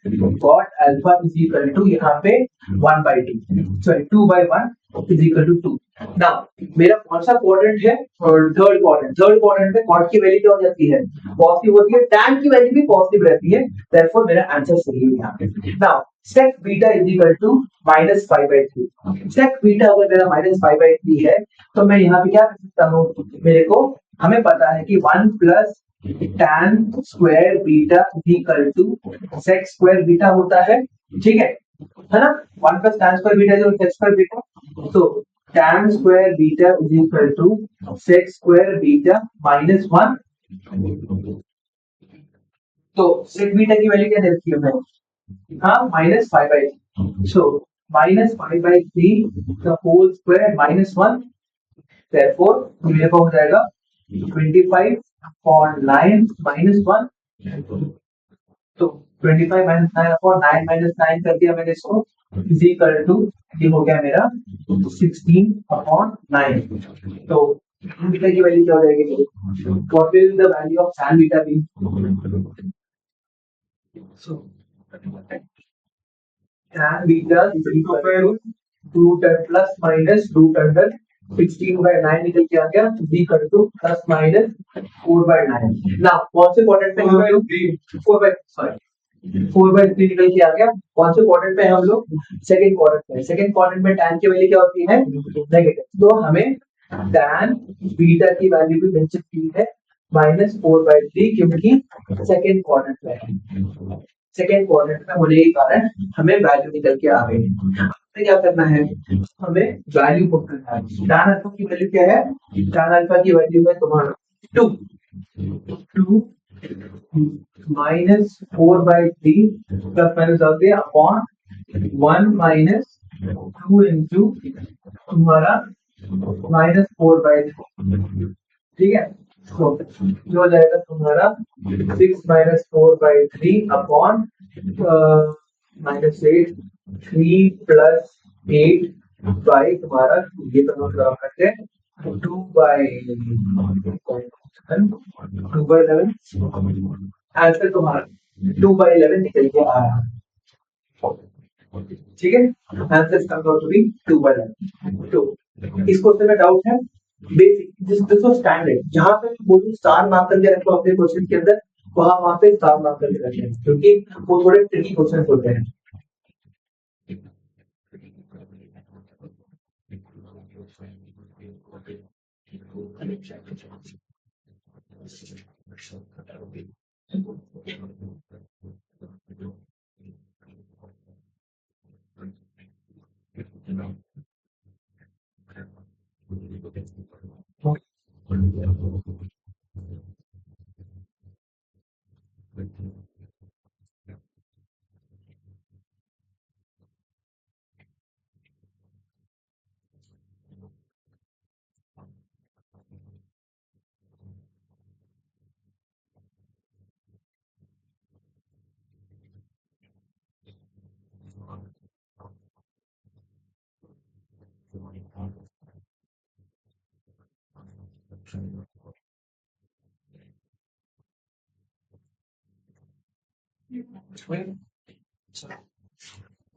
cot alpha is equal to यहाँ पे 1/2, sorry 2/1 is equal to 2। Now मेरा कौन सा क्वाड्रेंट है, और थर्ड क्वाड्रेंट में cot की वैल्यू क्या हो जाती है, पॉजिटिव होती है, tan की वैल्यू भी पॉजिटिव रहती है, देयरफॉर मेरा आंसर सही है यहाँ पे। Now sec beta is equal to -5/3, sec beta अगर मेरा -5/3 है तो मैं यहाँ पे क्या कर सकता हूँ, मेरे को हमें पता है कि 1 plus tan square beta equal to sec square beta होता है, ठीक है ना, 1 प्लस tan स्क्वायर बीटा जो sec स्क्वायर बीटा, तो tan square beta is equal to sec square beta minus 1. तो sec beta की वैल्यू क्या दे रखी है मैंने? हाँ minus 5/3. So minus 5/3 the whole square minus 1. therefore मेरे को हो जाएगा 25/9 minus 1. तो 25 minus 9 अपॉन 9 minus 9 कर दिया मैंने इसको इज इक्वल टू ये हो गया मेरा 16/9. तो बीटा की वैल्यू क्या हो जाएगी मेरी? What will the value of tan beta be? So tan beta is equal to root plus minus root under 16/9 निकल के आ गया is equal to plus minus 4/9. Now कौन से क्वाड्रेंट पे हम लोग 4/3 निकल के आ गया. कौन से क्वाड्रेंट पे हम लोग? सेकंड क्वाड्रेंट पे. सेकंड क्वाड्रेंट में tan की वैल्यू क्या होती है? नेगेटिव. तो हमें tan बीटा की वैल्यू भी मिल सकती है -4/3 क्योंकि सेकंड क्वाड्रेंट पे है. सेकंड क्वाड्रेंट में होने के कारण हमें वैल्यू निकल के आ गई. हमें क्या करना है? हमें वैल्यू पुट करना है. tan अल्फा की वैल्यू क्या है? tan अल्फा की वैल्यू है तुम्हारा 2 माइनस 4/3 प्लस माइनस डाल दिया अपॉन 1 माइनस 2 इंटू तुम्हारा -4/3. ठीक है. तो जो हो जाएगा तुम्हारा 6 माइनस 4/3 अपॉन -8 3 प्लस 8 बाई तुम्हारा ये दोनों ड्रॉ करते हैं 2/11. आंसर तुम्हारा 2/11 निकल के आ रहा है. ठीक है. Answer comes out to be 2/11. तो इस क्वेश्चन में डाउट है बेसिक दिस वाज स्टैंडर्ड. जहां पे बोलूं स्टार मार्क करके रखो अपने क्वेश्चन के अंदर वहां पे स्टार मार्क करके रखें क्योंकि वो थोड़े ट्रिकी क्वेश्चन होते हैं.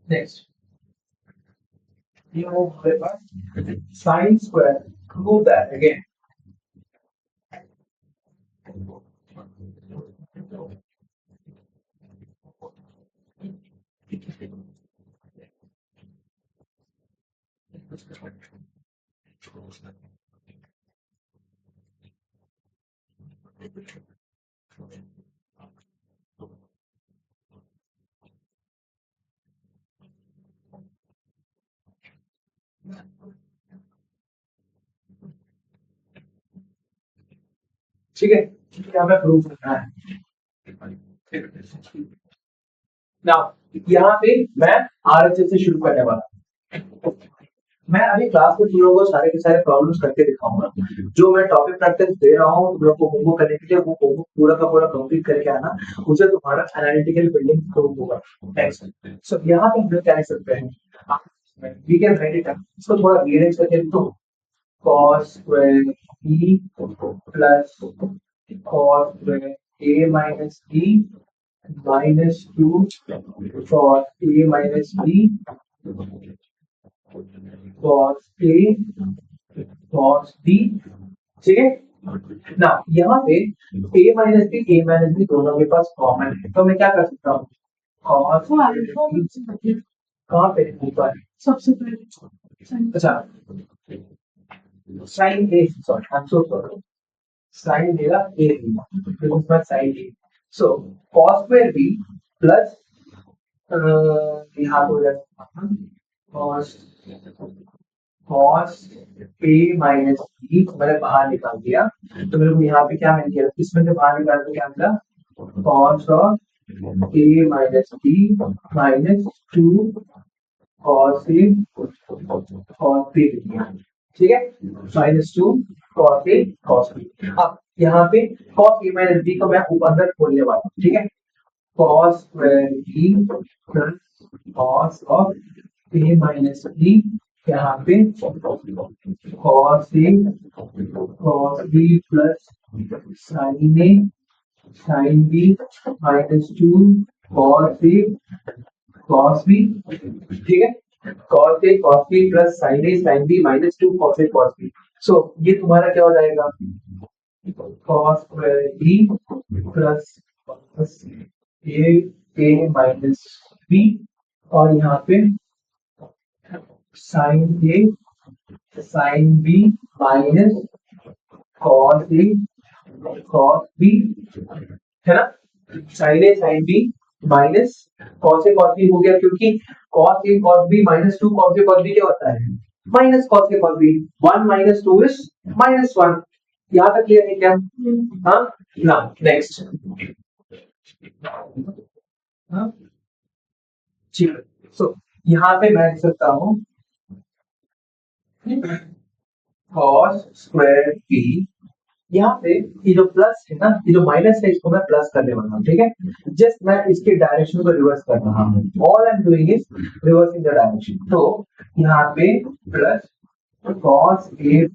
नेक्स्ट ये हो हमारे पास sin square. Prove that again. ठीक है. यहाँ पे प्रूव करना है. नाउ यहाँ पे मैं RHS से शुरू करने वाला हूँ. मैं अभी क्लास में तुम लोगों को सारे के सारे प्रॉब्लम्स करके दिखाऊंगा. जो मैं टॉपिक प्रैक्टिस दे रहा हूँ तुम लोग को होमवर्क करने के लिए वो होमवर्क पूरा का पूरा कंप्लीट करके आना. उसे तुम्हारा एनालिटिकल बिल्डिंग प्रूव होगा. नेक्स्ट. सो यहाँ पे हम लोग क्या लिख सकते हैं? We can write it. इसको थोड़ा रीअरेंज करके लिखो. cos square e plus cos square a minus b minus 2 cos a minus b cos a cos b. ठीक है. ना यहाँ पे a minus b दोनों के पास कॉमन है तो मैं क्या कर सकता हूँ? cos कहाँ पे ऊपर सबसे पहले अच्छा sin a. sorry I'm so sorry. sin मेरा a this is my sin a. so cos square b plus यहाँ हो जाएगा cos cos a minus b मैंने बाहर निकाल दिया, तो मेरे को यहाँ पे क्या मिल गया, इसमें से बाहर निकाल के क्या मिला, cos of a minus b minus 2 cos a cos b लिख दिया, ठीक है, minus 2 cos a cos b। अब यहाँ पे cos a माइनस b को मैं ऊपर अंदर खोलने वाला हूँ, ठीक है, cos square b plus cos of a minus b, यहाँ पे cos a cos b plus sin a sin b minus 2 cos a cos b, ठीक है, cos a cos b plus sin a sin b minus 2 cos a cos b। सो ये तुम्हारा क्या हो जाएगा, cos square b plus a minus b, और यहाँ पे sin a sin b minus cos a cos b, है ना, sin a sin b minus cos a cos b हो गया, क्योंकि cos a cos b minus 2 cos a cos b क्या होता है, minus cos a cos b, 1 minus 2 is minus 1। यहाँ तक क्लियर है क्या? हाँ ना, नेक्स्ट, हाँ ठीक है, सो यहाँ पे मैं लिख सकता हूँ cos स्क्वायर b, यहाँ पे ये जो प्लस है ना, ये जो माइनस है, इसको मैं प्लस करने वाला हूँ, ठीक है, जस्ट मैं इसके डायरेक्शन को रिवर्स कर रहा हूँ, all I am doing is reversing the direction. तो यहाँ पे plus cos a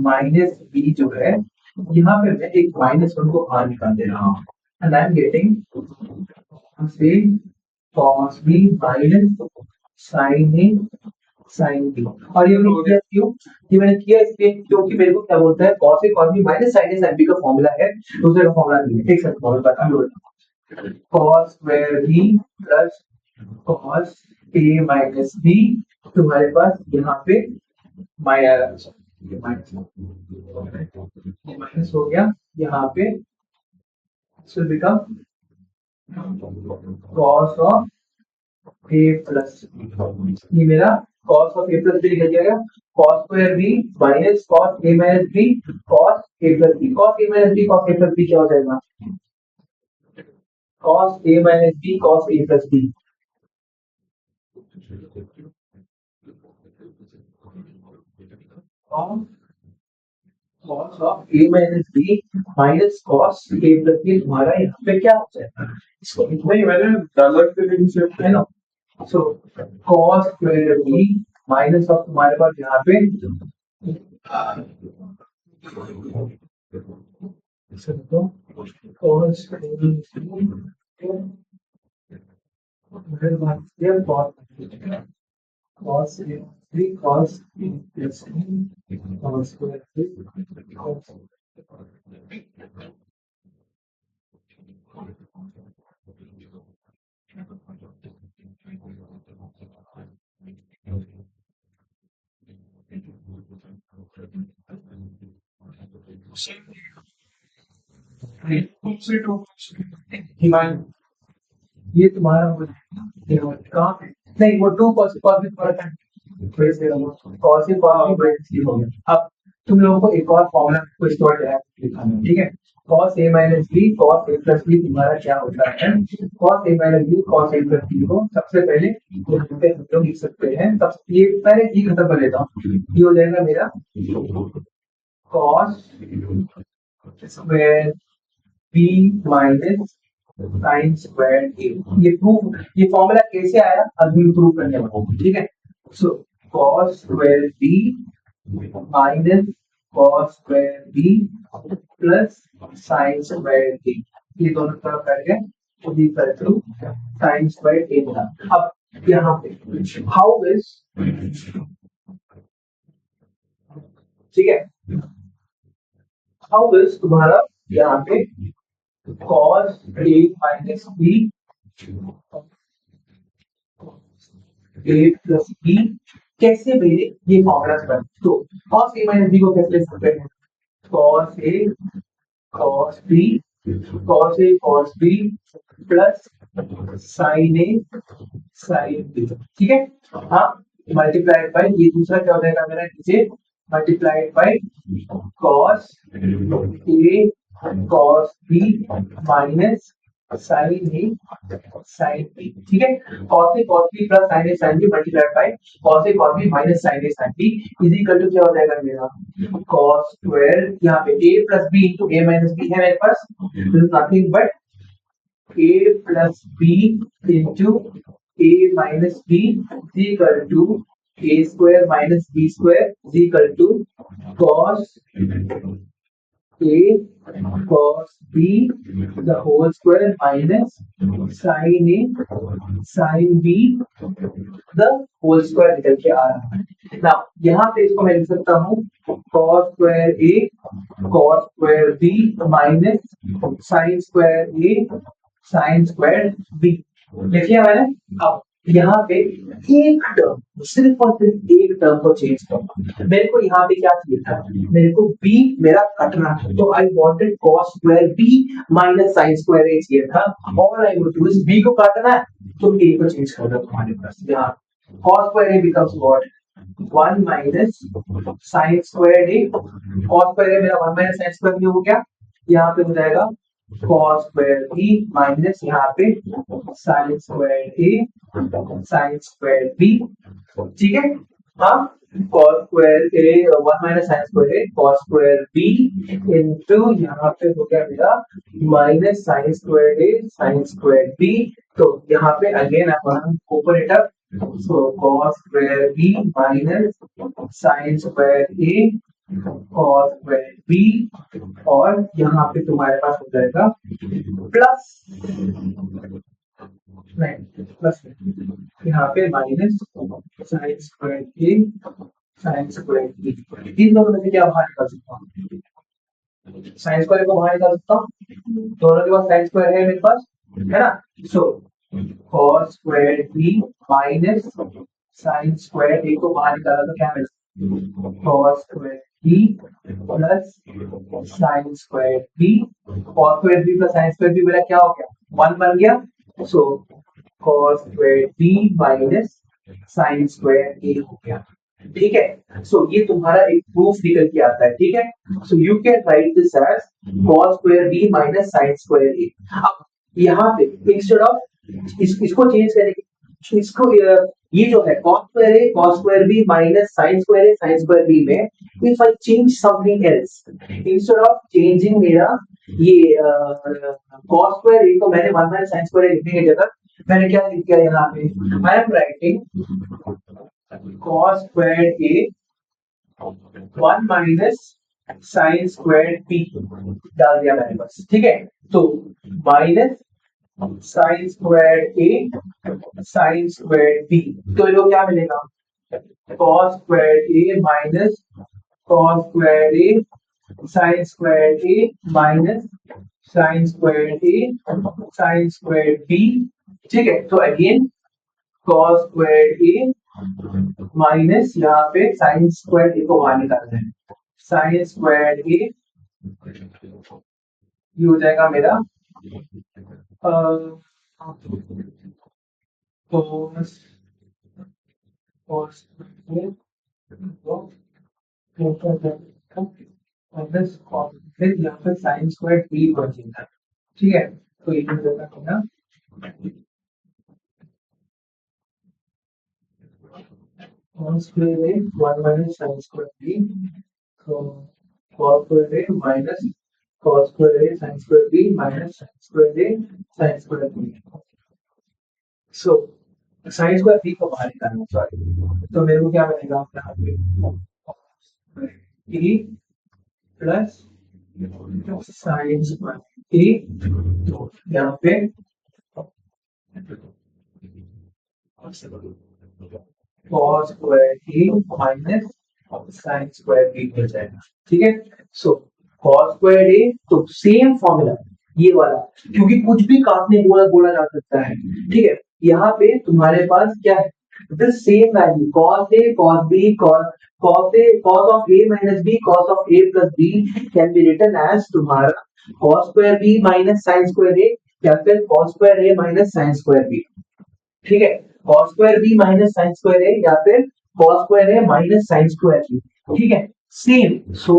minus b जो है, यहाँ पे मैं एक माइनस वन को बाहर निकाल दे रहा हूँ, and I am getting cos b minus sin a sin b, और ये मैंने किया क्यों, ये मैंने किया इसलिए क्योंकि मेरे को क्या बोलता है, cos a cos b minus sin a sin b का फॉर्मूला है, दूसरे का फॉर्मूला नहीं है, एक सेकंड फॉर्मूला बता दो, cos square b plus cos a minus b, तुम्हारे पास यहाँ पे माइनस माइनस हो गया, यहाँ पे will become cos of a plus, ये मेरा cos of a plus b लिखा जाएगा, cos square b minus cos a minus b cos a plus b, cos a minus b cos a plus b क्या हो जाएगा, cos a minus b cos a plus b, cos of a minus b minus cos a plus b, तुम्हारा यहाँ पे क्या हो जाएगा, इसको नहीं मैंने अलग तरीके से है ना, so cos square b minus of तुम्हारे पास यहाँ पे cos cos three cos plus cos square cos ये तुम्हारा हो जाएगा, कहाँ पे, नहीं वो 2 cos cos में तुम्हारा cos cos माइनस c हो गया। अब तुम लोगों को एक और फॉर्मूला को स्टोर लिखाना है, ठीक है, cos a minus b cos a plus b तुम्हारा क्या होता है, cos a minus b cos a plus b को सबसे पहले यहाँ पे हम लोग लिख सकते हैं, तब ये पहले जी खत्म कर लेता हूँ, ये हो जाएगा मेरा cos square b minus sine square a, ये प्रूफ, ये फॉर्मूला कैसे आया अभी प्रूव करने वाला हूँ, ठीक है, सो cos square b minus cos square b plus sine square a, ये दोनों तरफ कर गए तो दी कर थ्रू साइन स्क्वायर a मिला। अब यहाँ पे हाउ इज, ठीक है, हाउ इज तुम्हारा यहाँ पे cos a minus b a plus b, कैसे मेरे ये फॉर्मूला कर, तो cos a माइनस b को कैसे लिख सकते हैं, cos a cos b cos a cos b plus sin a sin b, ठीक है, हाँ मल्टीप्लाइड बाय ये दूसरा क्या हो जाएगा मेरा नीचे multiplied by cos a cos b minus sin a sin b, ठीक है। cos a cos b plus sin a sin b multiplied by cos a cos b minus sin a sin b is equal to क्या हो जाएगा मेरा cos square यहाँ पे a plus b into a minus b है मेरे पास, this is nothing but a plus b into a minus b is equal to a square minus b square is equal to cos a cos b the whole square minus sin a sin b the whole square निकल के आ रहा है। now यहाँ पे इसको मैं लिख सकता हूँ cos square a cos square b minus sin square a sine square b लिख लिया मैंने। अब यहाँ पे एक टर्म सिर्फ और सिर्फ एक टर्म को चेंज करूंगा। मेरे को यहाँ पे क्या चाहिए था, मेरे को b मेरा कटना है तो I wanted cos square b minus sin square a चाहिए था। All I would do is b को काटना है तो a को चेंज कर दो हमारे पास। यहाँ cos square a becomes what 1 minus sin square a, cos square a मेरा 1 माइनस sin स्क्वायर b हो गया। यहाँ पे हो जाएगा cos स्क्वायर b माइनस यहाँ पे sin square a sin square b, ठीक है। हाँ cos square a 1 minus sin square a cos square b into यहाँ पे हो गया मेरा minus sin square a sin square b। तो यहाँ पे again upon open it up, so cos square b minus sin square a cos square b और यहाँ पे तुम्हारे पास हो जाएगा प्लस नहीं प्लस यहाँ पे minus sine square a sine square B. इन दोनों में से क्या बाहर निकाल सकता हूँ, साइन स्क्वायर को बाहर निकाल सकता हूँ, दोनों के पास साइन स्क्वायर है मेरे पास, है ना। So cos square B minus sine square A को बाहर निकाला तो क्या मिलेगा cos square B plus sine square B. cos square B plus sine square B मेरा क्या हो गया 1 बन गया। So cos square B minus sine square A हो गया, ठीक है। सो ये तुम्हारा एक प्रूफ निकल के आता है, ठीक है। So you can write this as cos square B minus sine square A. अब यहाँ पे इंस्टेड ऑफ इसको चेंज करेंगे, इसको ये जो है cos square B minus sine square B में if I change something else instead of changing मेरा ये cos स्क्वायर ए को मैंने 1 माइनस साइन स्क्वायर ए लिखने की जगह मैंने क्या लिख दिया यहाँ पे, I am writing cos square a 1 minus sine square b डाल दिया मैंने बस, ठीक है। तो minus sine square a sine square b, तो ये क्या मिलेगा cos square a minus cos square a sine square a minus sine square a sine square b, ठीक है। तो again cos square a minus यहाँ पे साइन स्क्वायर ए को बाहर निकालना है, साइन स्क्वायर ए ये हो जाएगा मेरा फिर यहाँ पे साइन स्क्वायर बी बचेगा, ठीक है। तो ये हो जाएगा मेरा cos square a 1 minus sin square b, so cos square a minus cos square a sin square b minus sin square a sin square b। so sin square b को बाहर निकालना, सॉरी, तो मेरे को क्या बनेगा यहाँ पे e plus sin square a, तो यहाँ पे cos square a minus sine square B मिल जाएगा, ठीक है। सो cos स्क्वायर ए तो सेम फॉर्मूला ये वाला, क्योंकि कुछ भी काटने बोला जा सकता है, ठीक है। यहाँ पे तुम्हारे पास क्या है the same value cos a cos b cos of a minus b cos of a plus b can be written as तुम्हारा cos square b minus sin square a या फिर cos square a minus sin square b, ठीक है। cos square b minus sin square a या फिर cos square है minus sine square b, ठीक है सेम। सो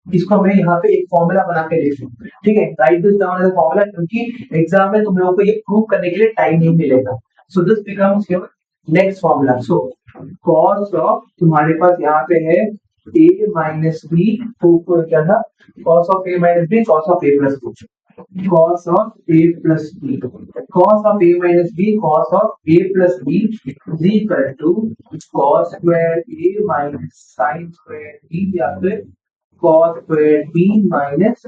इसको मैं यहाँ पे एक फॉर्मूला बना के लिख दूं, ठीक है write this down as a formula, क्योंकि एग्जाम में तुम लोगों को ये प्रूव करने के लिए टाइम नहीं मिलेगा। So this becomes your next formula. So cos of तुम्हारे पास यहाँ पे है a माइनस बी, तो क्या था cos of a minus b, cos of a plus B, cos of a plus b, cos of a minus b, cos of a plus b is equal to cos square a minus sin square b या फिर cos square b minus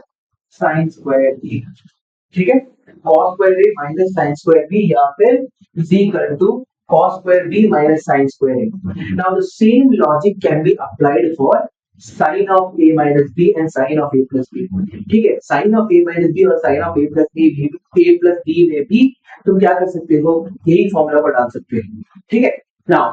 sin square b, ठीक है cos square a minus sin square b या फिर is equal to cos square b minus sin square a. Now the same logic can be applied for sin of a minus b and sin of a plus b, ठीक है sin of a minus b और sin of a plus b में भी तुम क्या कर सकते हो, यही फॉर्मूला पर डाल सकते हो, ठीक है। नाउ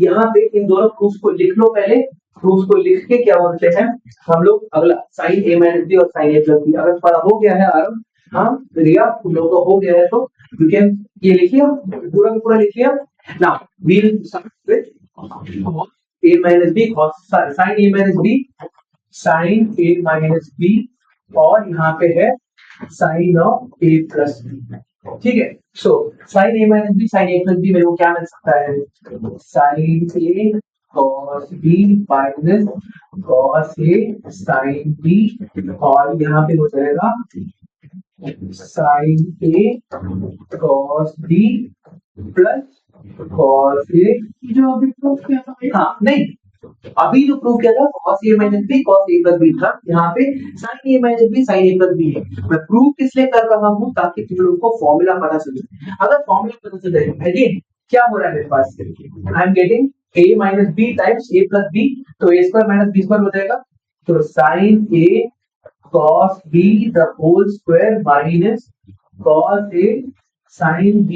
यहाँ पे इन दोनों प्रूफ को लिख लो, पहले प्रूफ को लिख के क्या बोलते हैं हम लोग अगला sin a minus b और sin a plus b, अगर तुम्हारा हो गया है आरम, हाँ रिया तुम लोग को हो गया है तो यू कैन ये लिखिए पूरा का पूरा लिखिए। Now we will start with a minus b cos sin a minus b sin a minus b और यहाँ पे है sin of a plus b, ठीक है। सो sin a minus b sin a plus b मेरे को क्या मिल सकता है, sin a cos b minus cos a sin b और यहाँ पे हो जाएगा sin a cos b plus cos a, जो अभी प्रूफ किया था, हाँ नहीं अभी जो प्रूव किया था cos a minus b cos a plus b था, यहाँ पे sin a minus b sin a plus b है। मैं प्रूव किस लिए कर रहा हूँ ताकि तुम लोगों को फॉर्मूला पता चले, अगर फॉर्मूला पता चल जाए अगेन क्या हो रहा है मेरे पास, I am getting a minus b times a plus b, तो a square minus b square हो जाएगा, तो sin a cos b the whole square minus cos a sin b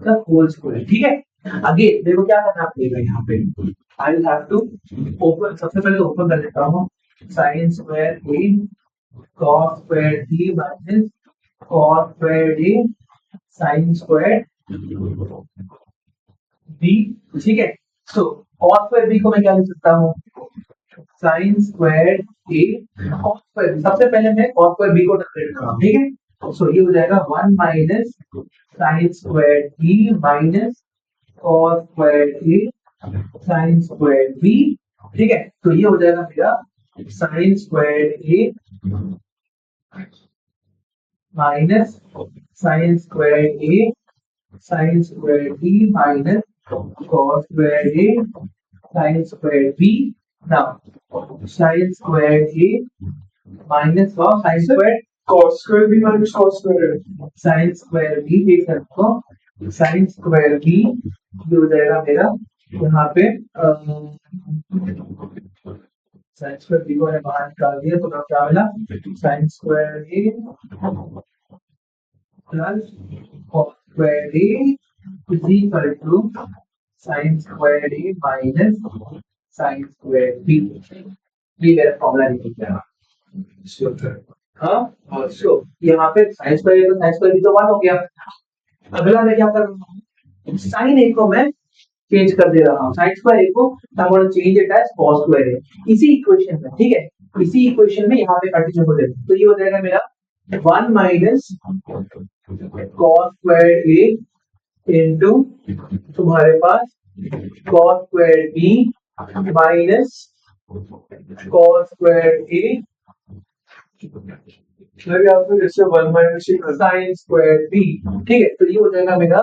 the whole square, ठीक है। अगेन देखो क्या करना पड़ेगा यहाँ पे, I will have to open, सबसे पहले तो ओपन कर लेता हूँ sin square a cos square b minus cos square a sin square b, ठीक है। सो cos square b को मैं क्या लिख सकता हूँ, sin square a cos square b, सबसे पहले मैं cos square b को डेरिवेट कर रहा हूँ, ठीक है। सो ये हो जाएगा 1 minus sin square b minus cos square a sin square b, ठीक है। तो ये हो जाएगा मेरा sin square a minus sin square a sin square b minus cos square a sin square b। Now sin square a minus sin square cos square b minus cos square a, sin square b देख सकते हो, sin square b ये हो जाएगा मेरा यहाँ पे sin square b को मैंने बाहर निकाल दिया, तो क्या मिला sin square a plus cos square a is equal to sin square a minus sin square b, ये मेरा फॉर्मूला निकल गया। हाँ और सो यहाँ पे sin square a तो sin square b तो 1 हो गया। अगला मैं क्या कर रहा हूँ, sin a को मैं चेंज कर दे रहा हूँ, sin square a को I'm going to change it as cos square a, इसी इक्वेशन में, ठीक है इसी इक्वेशन में यहाँ पे कंटिन्यू हो जाएगा, तो ये हो जाएगा मेरा 1 minus cos square a into तुम्हारे पास cos square b minus cos square a, मैं भी आपको जैसे 1 minus ही करता sin square b, ठीक है। तो ये हो जाएगा मेरा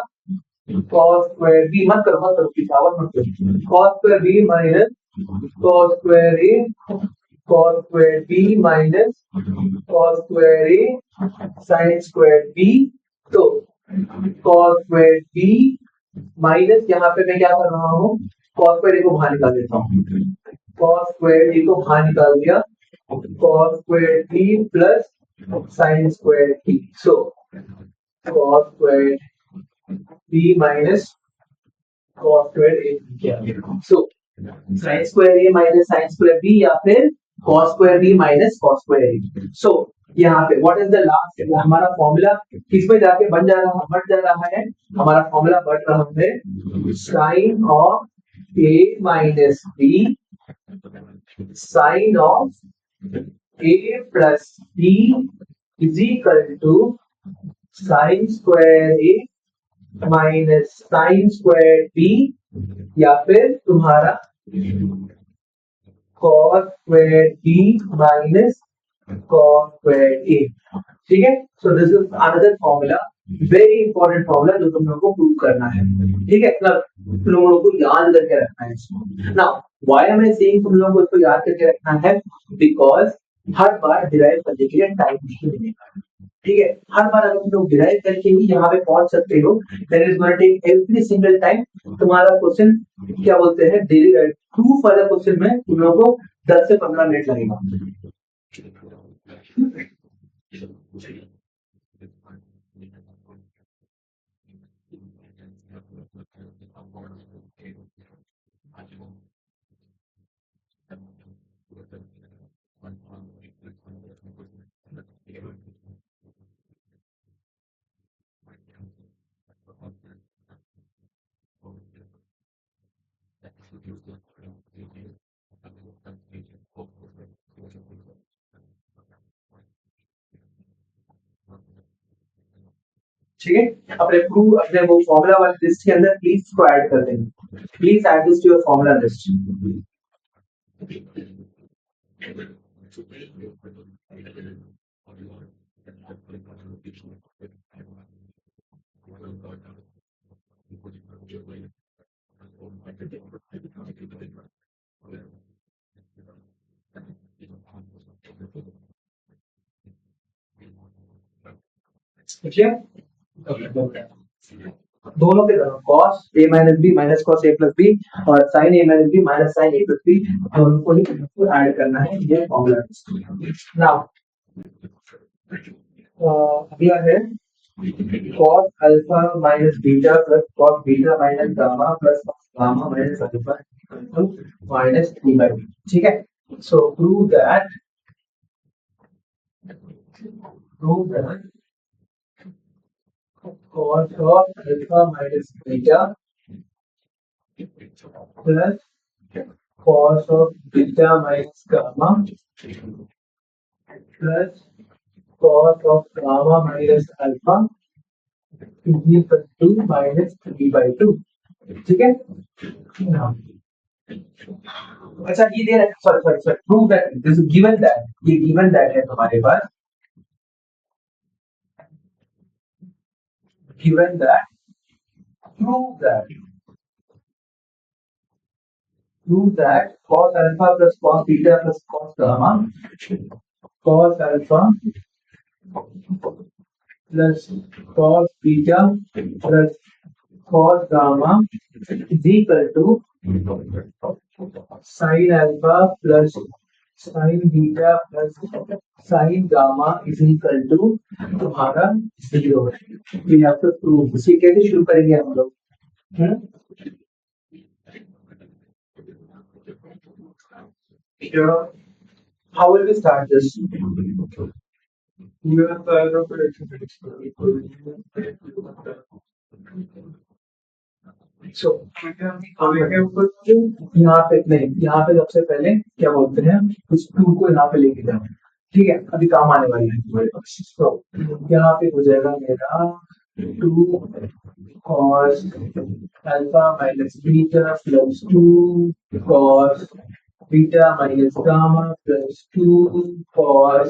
cos square b, मत करो पिछावर मत करो, cos square b minus cos square a cos square b minus cos square a sin square b, तो cos square b माइनस यहाँ पे मैं क्या कर रहा हूँ cos square a को बाहर निकाल देता हूँ, cos square a को बाहर निकाल दिया, cos square b plus sin square b, so cos square b minus cos square a क्या है, so sin square a minus sin square b या फिर cos square b minus cos square a। so यहाँ पे what is the last, हमारा formula किसमें जाके बढ़ जा रहा है, हमारा फॉर्मूला बढ़ रहा है sin of a minus b sine of a plus b is equal to sine square a minus sine square B या फिर तुम्हारा cos square B minus cos square A. ठीक है, so this is another formula, very important formula जो तुम लोगों को prove करना है। ठीक है, मतलब तुम लोगों को याद करके रखना है इसको। Now why am I saying तुम लोगों को इसको याद करके रखना है, बिकॉज हर बार डिराइव करने के लिए टाइम मुश्किल मिलेगा। ठीक है, हर बार अगर तुम लोग डिराइव करके ही यहाँ पे पहुंच सकते हो, then is gonna take every single time तुम्हारा क्वेश्चन क्या बोलते हैं डेली प्रूफ वाला क्वेश्चन में तुम लोगों को 10 से 15 मिनट लगेगा। ठीक है, अपने वो फॉर्मूला वाली लिस्ट के अंदर प्लीज इसको ऐड कर देना, please add this to your formula list. दोनों के दोनों cos a minus B minus cos a plus b और sin a minus B minus sin a plus b दोनों को ही ऐड करना है, ये फॉर्मूला। नाउ अगला है cos alpha minus beta plus cos beta minus gamma plus gamma minus alpha minus three by. ठीक है, सो prove that cos of alpha minus beta plus cos of beta minus gamma plus cos of gamma minus alpha is equal to minus 3/2। ठीक है, अच्छा ये दे रहा है, sorry prove that this given that, ये गिवन दैट है तुम्हारे पास, given that prove that cos alpha plus cos beta plus cos gamma, cos alpha plus cos beta plus cos gamma is equal to sin alpha plus sin beta plus sin gamma is equal to तुम्हारा 0। We have to prove। इसे कैसे शुरू करेंगे हम लोग? How will we start this? So, यहाँ पे नहीं, यहाँ पे सबसे पहले क्या बोलते हैं, इस टू को यहाँ पे लेके जाओ। ठीक है, अभी काम आने वाली है तुम्हारे पास। तो यहाँ पे हो जाएगा मेरा 2 cos alpha minus beta plus 2 cos beta minus gamma plus 2 cos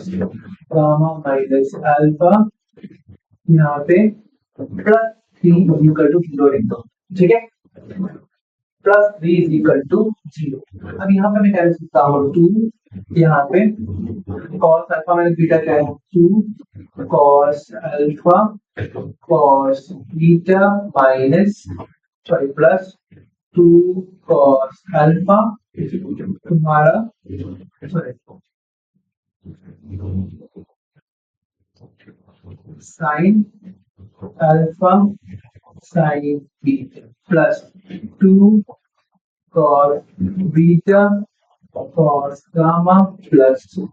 gamma minus alpha, यहाँ पे प्लस 3 इक्वल टू 0 लिख दो। ठीक है, प्लस 3 इज इक्वल टू 0। अब यहाँ पे मैं क्या लिख सकता हूँ, 2 यहाँ पे cos अल्फा माइनस बीटा क्या है, 2 cos alpha cos beta minus sorry plus 2 cos alpha तुम्हारा sorry sine alpha sine beta plus 2 cos beta cos gamma plus 2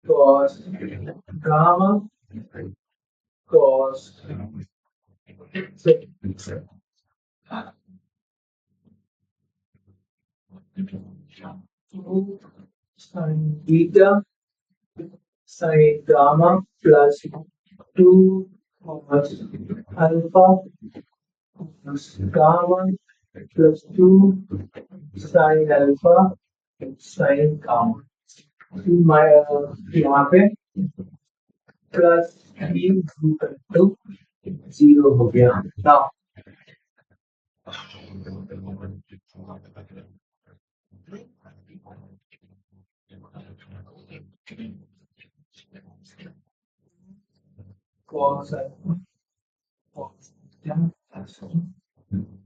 cos gamma cos 2 sin beta sin gamma plus 2 cos alpha plus gamma plus 2 sin alpha sin gamma. यहाँ पे plus 0 हो गया ना. Cos alpha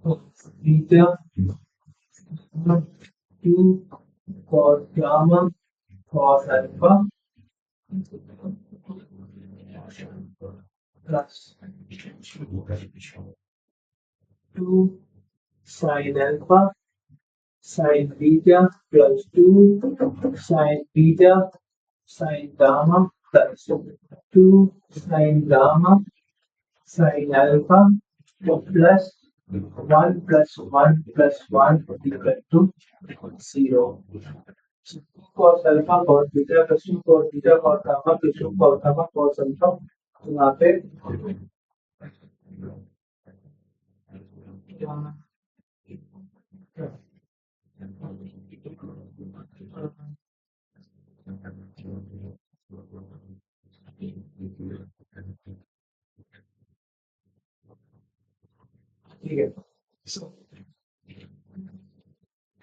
cos beta 2 cos gamma cos alpha plus 2 sin alpha sin beta plus 2 sin beta sin gamma plus 2 sin gamma sin alpha plus 1 plus 1 plus 1 equal to 0. So 2 cos alpha cos beta plus 2 cos beta cos gamma plus 2 cos gamma cos alpha. तो यहाँ पे ठीक है. So,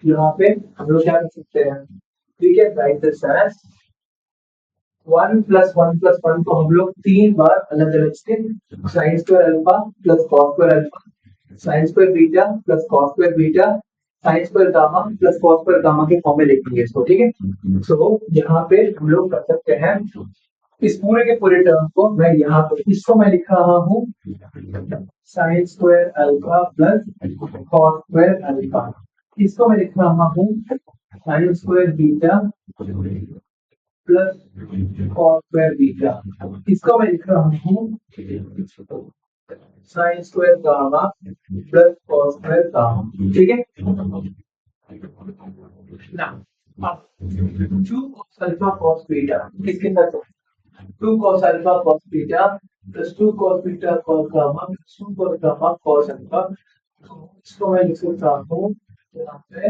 यहाँ पे हम लोग क्या कर सकते हैं? We can write this as 1 plus 1 plus 1 को हम लोग 3 बार अलग अलग से sin square alpha plus cos square alpha sin square beta plus cos square beta sin square gamma plus cos square gamma के फॉर्म में लिखेंगे इसको. ठीक है. So यहाँ पे हम लोग कर सकते हैं इस पूरे के पूरे टर्म को मैं यहाँ पे इसको मैं लिख रहा हूँ sin square alpha plus cos square alpha. इसको मैं लिख रहा हूँ sin square beta plus cos square beta. इसको मैं लिख रहा हूँ sin square gamma plus cos square gamma. ठीक है. Now 2 cos alpha cos beta किसके साथ 2 cos alpha cos beta plus 2 cos beta cos gamma plus 2 cos gamma cos alpha. इसको मैं लिख सकता हूँ यहाँ पे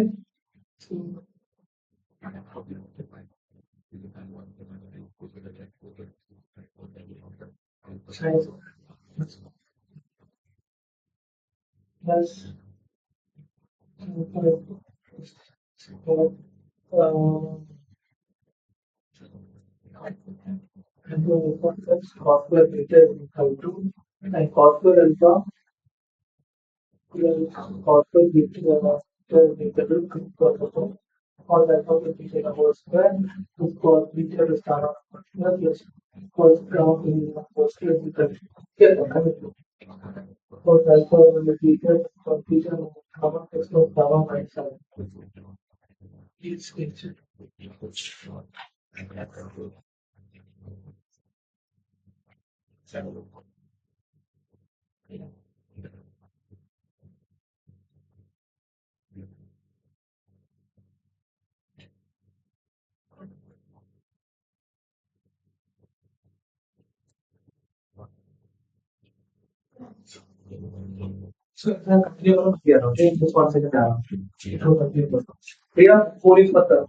plus cos square beta is equal to and cos square alpha plus cos square beta is equal to cos alpha plus beta का whole square plus cos beta plus gamma plus cos gamma plus square is equal to क्या करना है cos alpha plus beta cos beta gamma plus cos gamma minus alpha. It's so continue करो किया ना एक दो पांच सेकंड आ तो कंटिन्यू करो भैया 4 इज मत करो.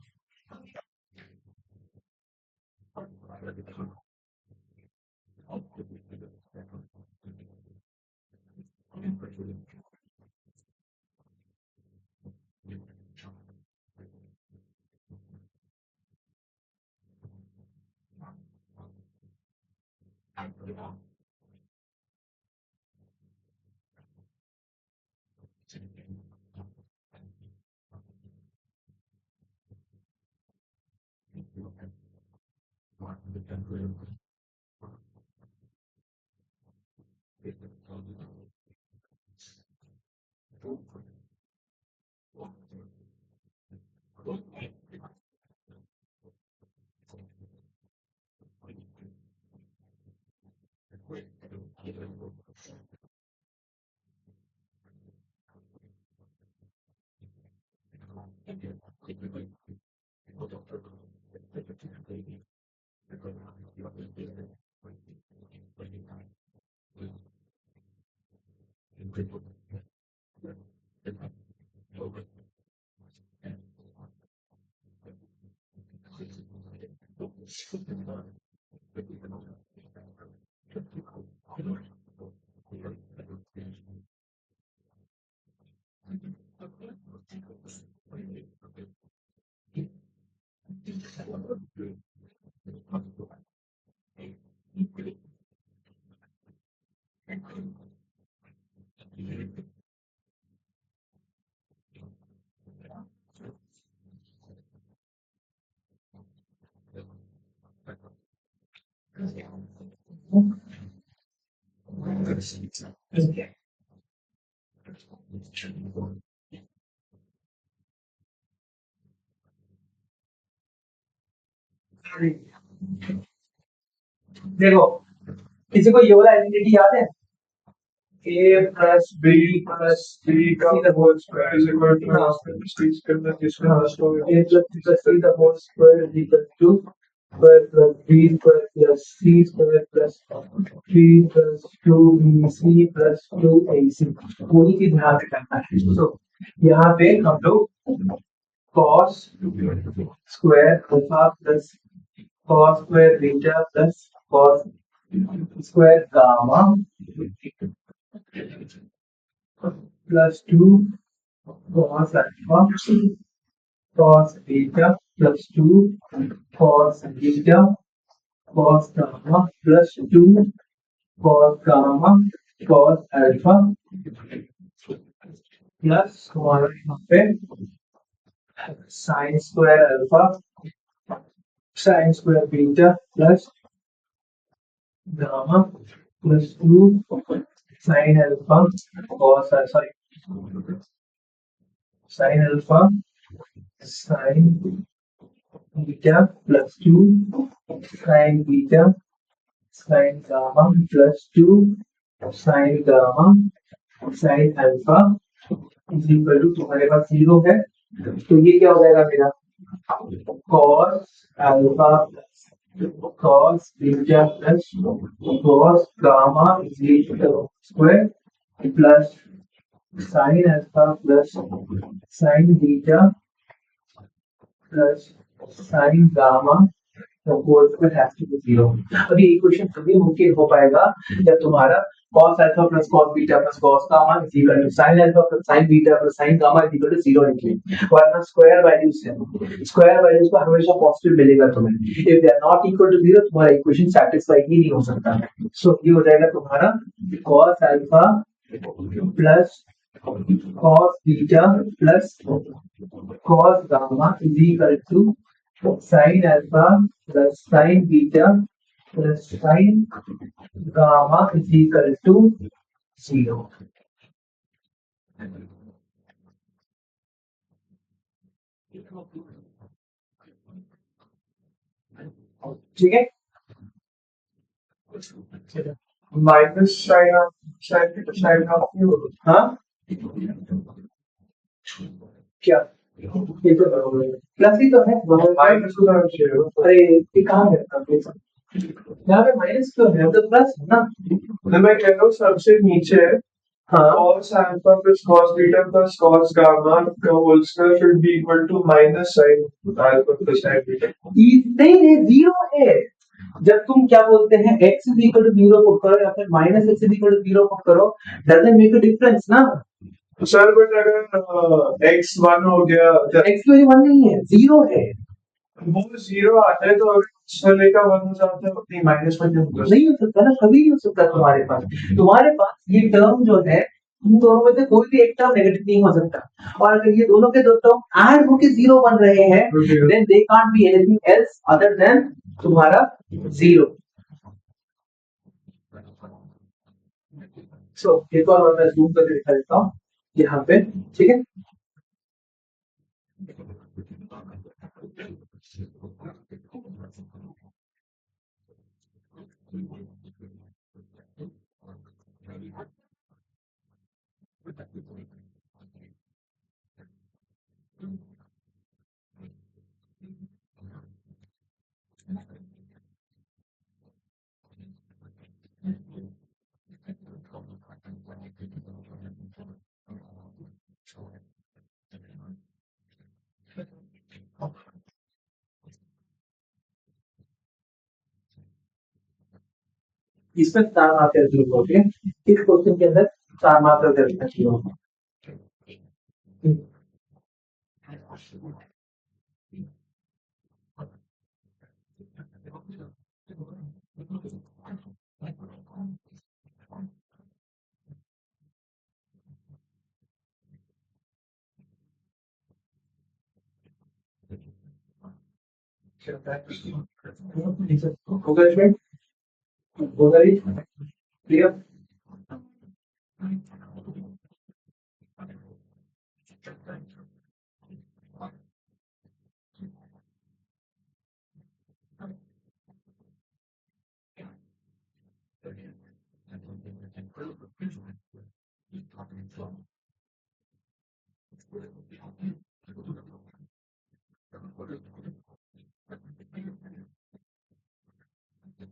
Okay. देखो किसी को ये वाला आइडेंटिटी याद है? A plus B plus C का whole square is equal to हाँ। C करना जिसमें first हो गया। A plus B plus C the whole square is equal to square plus B square plus C square plus 3 plus 2BC plus 2AC। वही चीज यहाँ पे करना है। तो यहाँ पे हम लोग cos square alpha plus cos square beta plus cos square gamma plus 2 cos alpha cos beta plus 2 cos beta cos gamma plus 2 cos gamma cos alpha plus हमारा यहाँ पे sin square alpha sin square beta plus gamma plus 2 sin alpha cos sorry sin alpha sin beta plus 2 sin beta sin gamma plus 2 sin gamma sin alpha is equal to तुम्हारे पास 0 है तो ये क्या हो जाएगा मेरा cos alpha plus cos beta plus cos gamma is equal to square plus sin alpha plus sin beta plus sin gamma the whole square has to be 0। अब ये इक्वेशन तभी मुमकिन हो पाएगा जब तुम्हारा cos alpha plus cos beta plus cos gamma is equal to sin alpha plus sin beta plus sin gamma is equal to 0 निकले। वरना स्क्वायर वैल्यूज से स्क्वायर वैल्यूज को हमेशा पॉजिटिव मिलेगा तुम्हें। If they are not equal to 0 तुम्हारा equation satisfy ही नहीं हो सकता। सो ये हो जाएगा तुम्हारा cos alpha plus cos beta plus cos gamma is equal to sin alpha plus sin beta plus sin gamma is equal to 0। ठीक है Minus sin of you। हाँ क्या ये तो प्लस ही तो है माइनस होना चाहिए। अरे ये कहाँ है यहाँ पे माइनस क्यों है तो प्लस है ना। तो मैं कह रहा हूँ सबसे नीचे हाँ cos alpha plus cos beta plus cos gamma का whole square should be equal to minus sin alpha plus sin beta। नहीं नहीं 0 है। जब तुम क्या बोलते हैं x is equal to 0 put करो या फिर minus x is equal to 0 put करो डजंट मेक अ डिफरेंस ना। तो सर बट अगर x 1 हो गया x की वैल्यू 1 नहीं है 0 है। वो 0 आता है तो अगर इसमें का 1 हो जाता है नहीं माइनस में नहीं हो सकता ना कभी नहीं हो सकता तुम्हारे पास ये टर्म जो है इन दोनों में से कोई भी एक टर्म नेगेटिव नहीं हो सकता। और अगर ये दोनों के दो टर्म ऐड होके 0 बन रहे हैं then they can't be anything else other than तुम्हारा 0। सो एक और मैं जूम करके दिखा देता हूँ यहाँ पे ठीक है। इसमें 4 मार्क कैलकुलेट होते हैं, इस क्वेश्चन के अंदर 4 मार्क कैलकुलेट होगा। होगा इसमें, होगा ही क्लियर।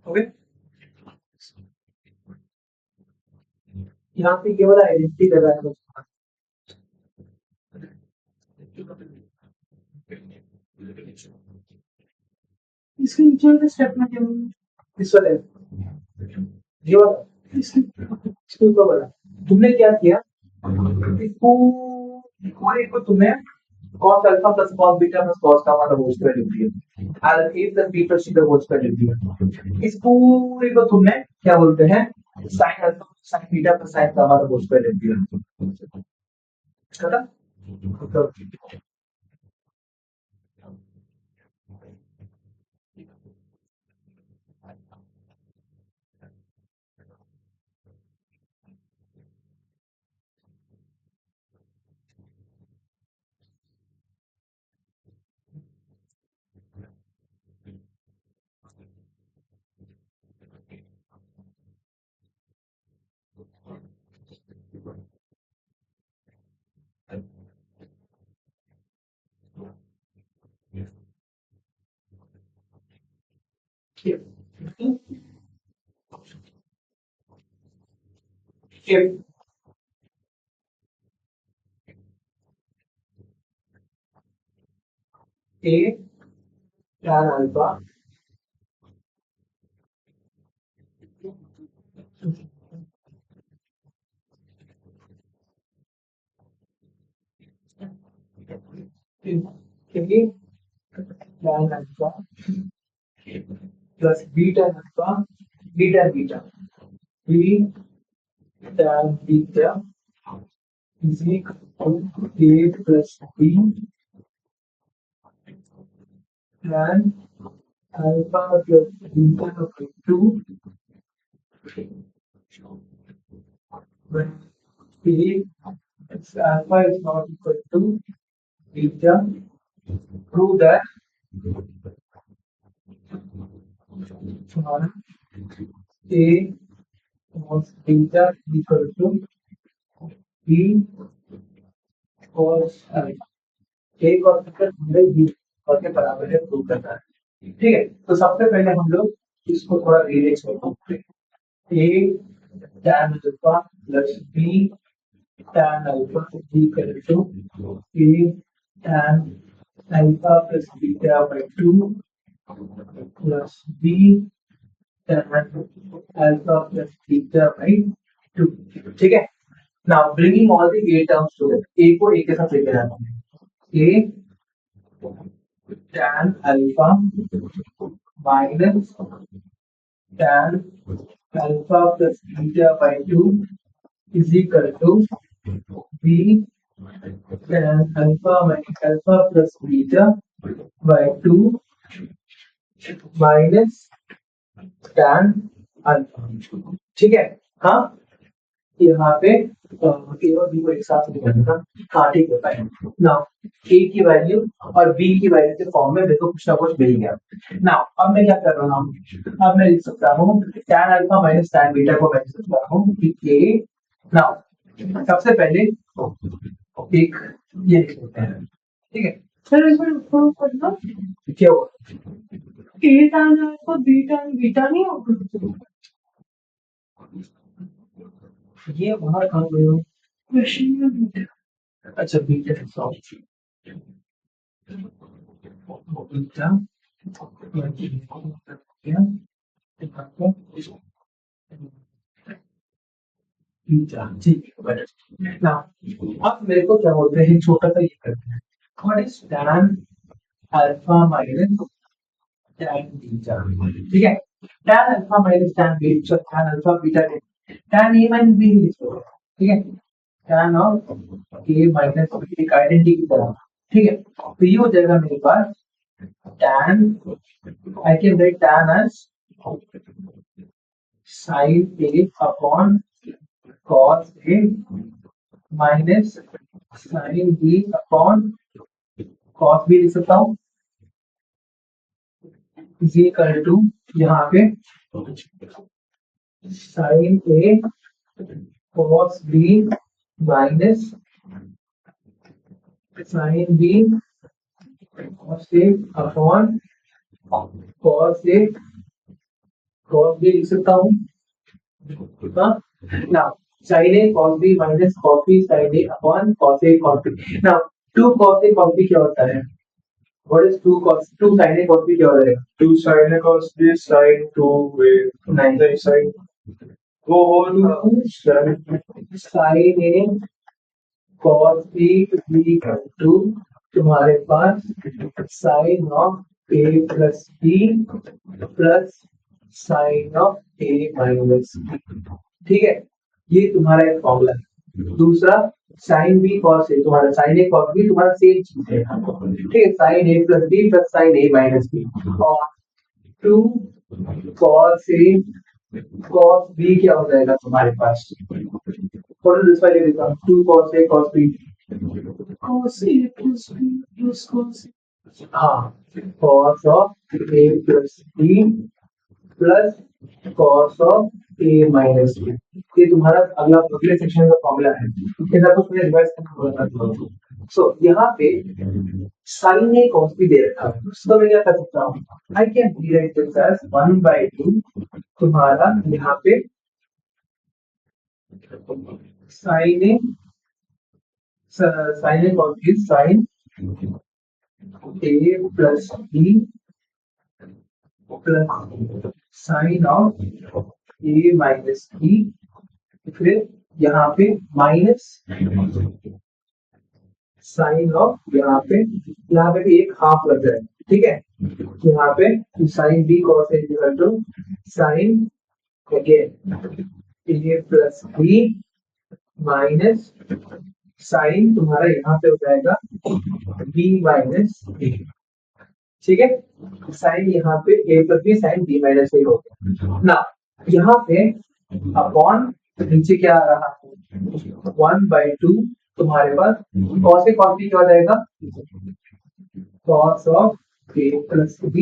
ओके, यहाँ पे ये वाला आइडेंटिटी कर रहा है इसके नीचे वाले स्टेप में क्या इस वाले, ये वाला इसके ऊपर वाला। तुमने क्या किया, इसको पूरे को तुमने cos alpha plus cos beta plus cos gamma का होल स्क्वायर लिख दिया, और a plus b plus c का होल स्क्वायर लिख दिया। इस पूरे को तुमने क्या बोलते हैं, sin alpha sin beta plus sin gamma का होल स्क्वायर लिख दिया, है ना? if a tan alpha if a tan alpha plus b tan alpha beta beta b tan beta is equal to a plus b tan alpha plus beta by 2 when a alpha is not equal to beta. Prove that a cos beta equal to b cos alpha, एक और हमें b और के बराबर है prove करना है। ठीक है, तो सबसे पहले हम लोग इसको थोड़ा रिलेक्स में प्रूव करें। a tan alpha plus b tan alpha equal to a tan alpha plus beta by 2 plus b tan alpha plus beta by 2। ठीक है, now bringing all the a terms together, a को a के साथ लेके जाना है, a tan alpha minus tan alpha plus beta by 2 is equal to b tan alpha minus alpha plus beta by 2 minus tan alpha। ठीक है, हाँ यहाँ पे ए और बी को एक साथ लिखना था। हाँ ठीक है, नाउ ए की वैल्यू और बी की वैल्यू के फॉर्म में देखो कुछ ना कुछ मिल गया। नाउ अब मैं क्या कर रहा हूँ, अब मैं लिख सकता हूँ tan alpha minus tan beta को मैं लिख सकता हूँ कि ए। नाउ सबसे पहले एक ये लिख लेते हैं, ठीक है। सर इसमें प्रूव करना क्या हुआ, a tan alpha b tan beta नहीं होगा ये बाहर कहाँ गए हो? क्वेश्चन में बीटा। अच्छा बीटा सॉरी बीटा ठीक है ना। अब मेरे को क्या बोलते हैं, छोटा सा ये करते हैं, what is tan alpha minus tan beta. ठीक है, tan alpha minus tan beta, tan alpha beta tan a minus b लिख लो। ठीक है, tan of a minus b एक आइडेंटिटी की तरह। ठीक है, तो ये हो जाएगा मेरे पास tan, I can right tan as sin a upon cos a minus sin b upon cos b लिख सकता हूँ, इज इक्वल टू यहाँ पे sin a cos b minus sin b cos a upon cos a cos b लिख सकता हूँ ना। sin a cos b minus cos b sin a upon cos a cos b। now 2 cos a cos b क्या होता है, what is 2 sin a cos b क्या हो जाएगा, 2 sin a cos b sin 2a नहीं sin वो sin a cos b equal to तुम्हारे पास sin of a plus b plus sin of a minus b। ठीक है, ये तुम्हारा एक फॉर्मूला है। दूसरा sin b cos a, तुम्हारा sin a cos b तुम्हारा सेम चीज है। ठीक है, sin a plus b plus sin a minus b और 2 cos a cos b क्या हो जाएगा तुम्हारे पास, what is this वाले देखा 2 cos a cos b cos A plus B plus cos A. हाँ, cos of a plus b plus cos of a minus b, ये तुम्हारा अगला अगले सेक्शन का फॉर्मूला है। इसके साथ कुछ रिवाइज करना होगा। सो यहाँ पे sin a cos b दे रखा है, उसको मैं क्या कर सकता हूँ, I can rewrite this as 1/2 तुम्हारा यहाँ पे sin a cos b sin a plus b plus sine of a minus b, फिर यहाँ पे माइनस साइन ऑफ यहाँ पे भी एक हाफ लग जाएगा। ठीक है, यहाँ पे sine b cos a equal to sine again a plus b minus sine तुम्हारा यहाँ पे हो जाएगा बी माइनस ए। ठीक है, साइन यहाँ पे a plus B sine B minus A हो गया ना। यहाँ पे अपॉन नीचे क्या आ रहा है 1/2 तुम्हारे पास cos a cos b क्या हो जाएगा, cos of a plus b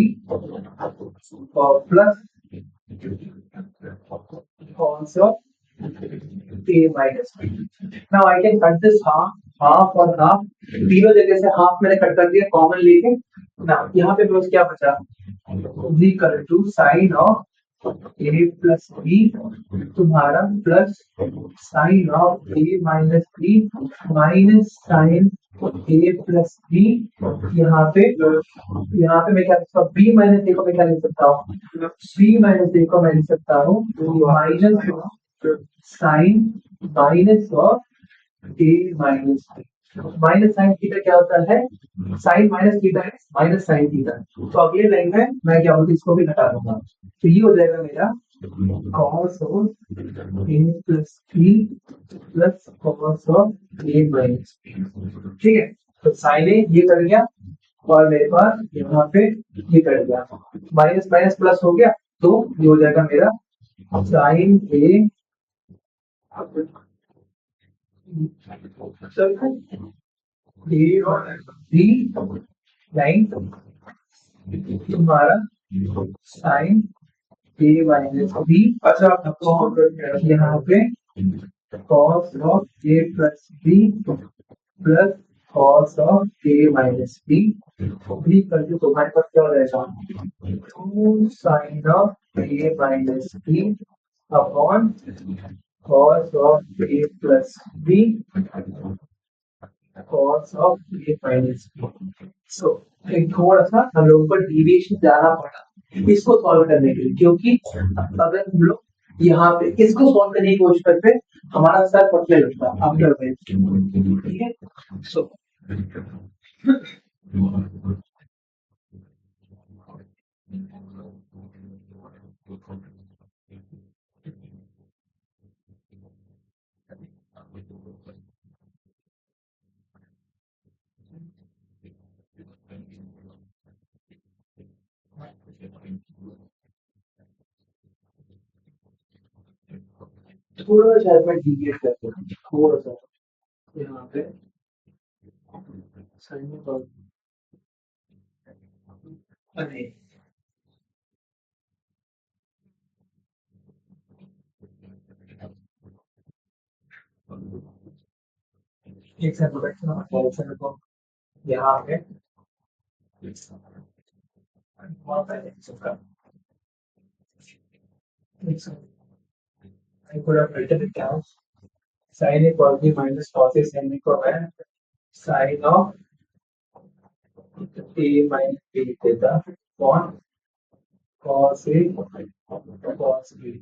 और plus cos of a minus b। Now I can cut this half और हाफ, तीनों जगह से हाफ मैंने कट कर दिया कॉमन लेके ना। यहाँ पे बस क्या बचा, equal to sine of a plus B तुम्हारा plus sine of a minus B minus sine a plus B. यहाँ पे मैं क्या लिख सकता हूँ, b माइनस a को मैं क्या लिख सकता हूँ, b माइनस a को मैं लिख सकता हूँ minus sine minus of a minus B. Minus sine theta क्या होता है, साइन माइनस थीटा है माइनस साइन थीटा। तो अगले लाइन में मैं क्या बोलती इसको भी हटा दूंगा, तो ये हो जाएगा मेरा cos of a plus B plus cos of a minus b. ठीक है, तो साइन ए ये कर गया और मेरे पास यहाँ पे ये कर गया, माइनस माइनस प्लस हो गया, तो ये हो जाएगा मेरा साइन ए लाइन तुम्हारा साइन ए माइनस बी। अच्छा, यहाँ पे cos of a plus B plus cos of a minus B भी करके तुम्हारे पास क्या हो जाएगा, sine of a minus B upon cos of a plus B cos of a minus B. So एक थोड़ा सा हम लोगों को डेविएशन जाना पड़ा इसको सॉल्व करने के लिए, क्योंकि अगर हम लोग यहाँ पे इसको सॉल्व करने की कोशिश करते हमारा सर फटने लगता आफ्टर वेट, ठीक है। सो थोड़ा सा शायद मैं डिविएट करता हूँ थोड़ा सा यहाँ पे साइन पर अरे एक सेकंड को यहाँ पे वहाँ पे इसका I could have written it down. Sin A cos B minus cos A sin A cos B sin of A minus B theta upon cos A cos B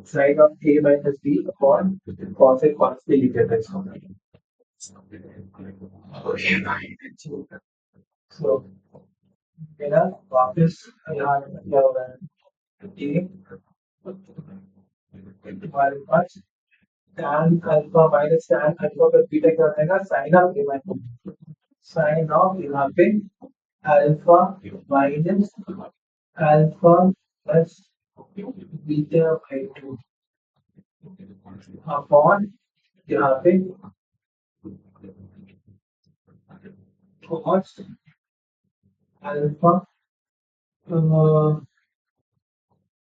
sin of A minus B upon cos A cos B लिख देता है इसको। Okay, fine. So मेरा वापस यहाँ क्या हो रहा है कि हमारे पास tan alpha minus tan alpha का बीटा क्या हो जाएगा sin of A minus sin of यहाँ पे alpha minus alpha plus beta by 2 upon यहाँ पे cos alpha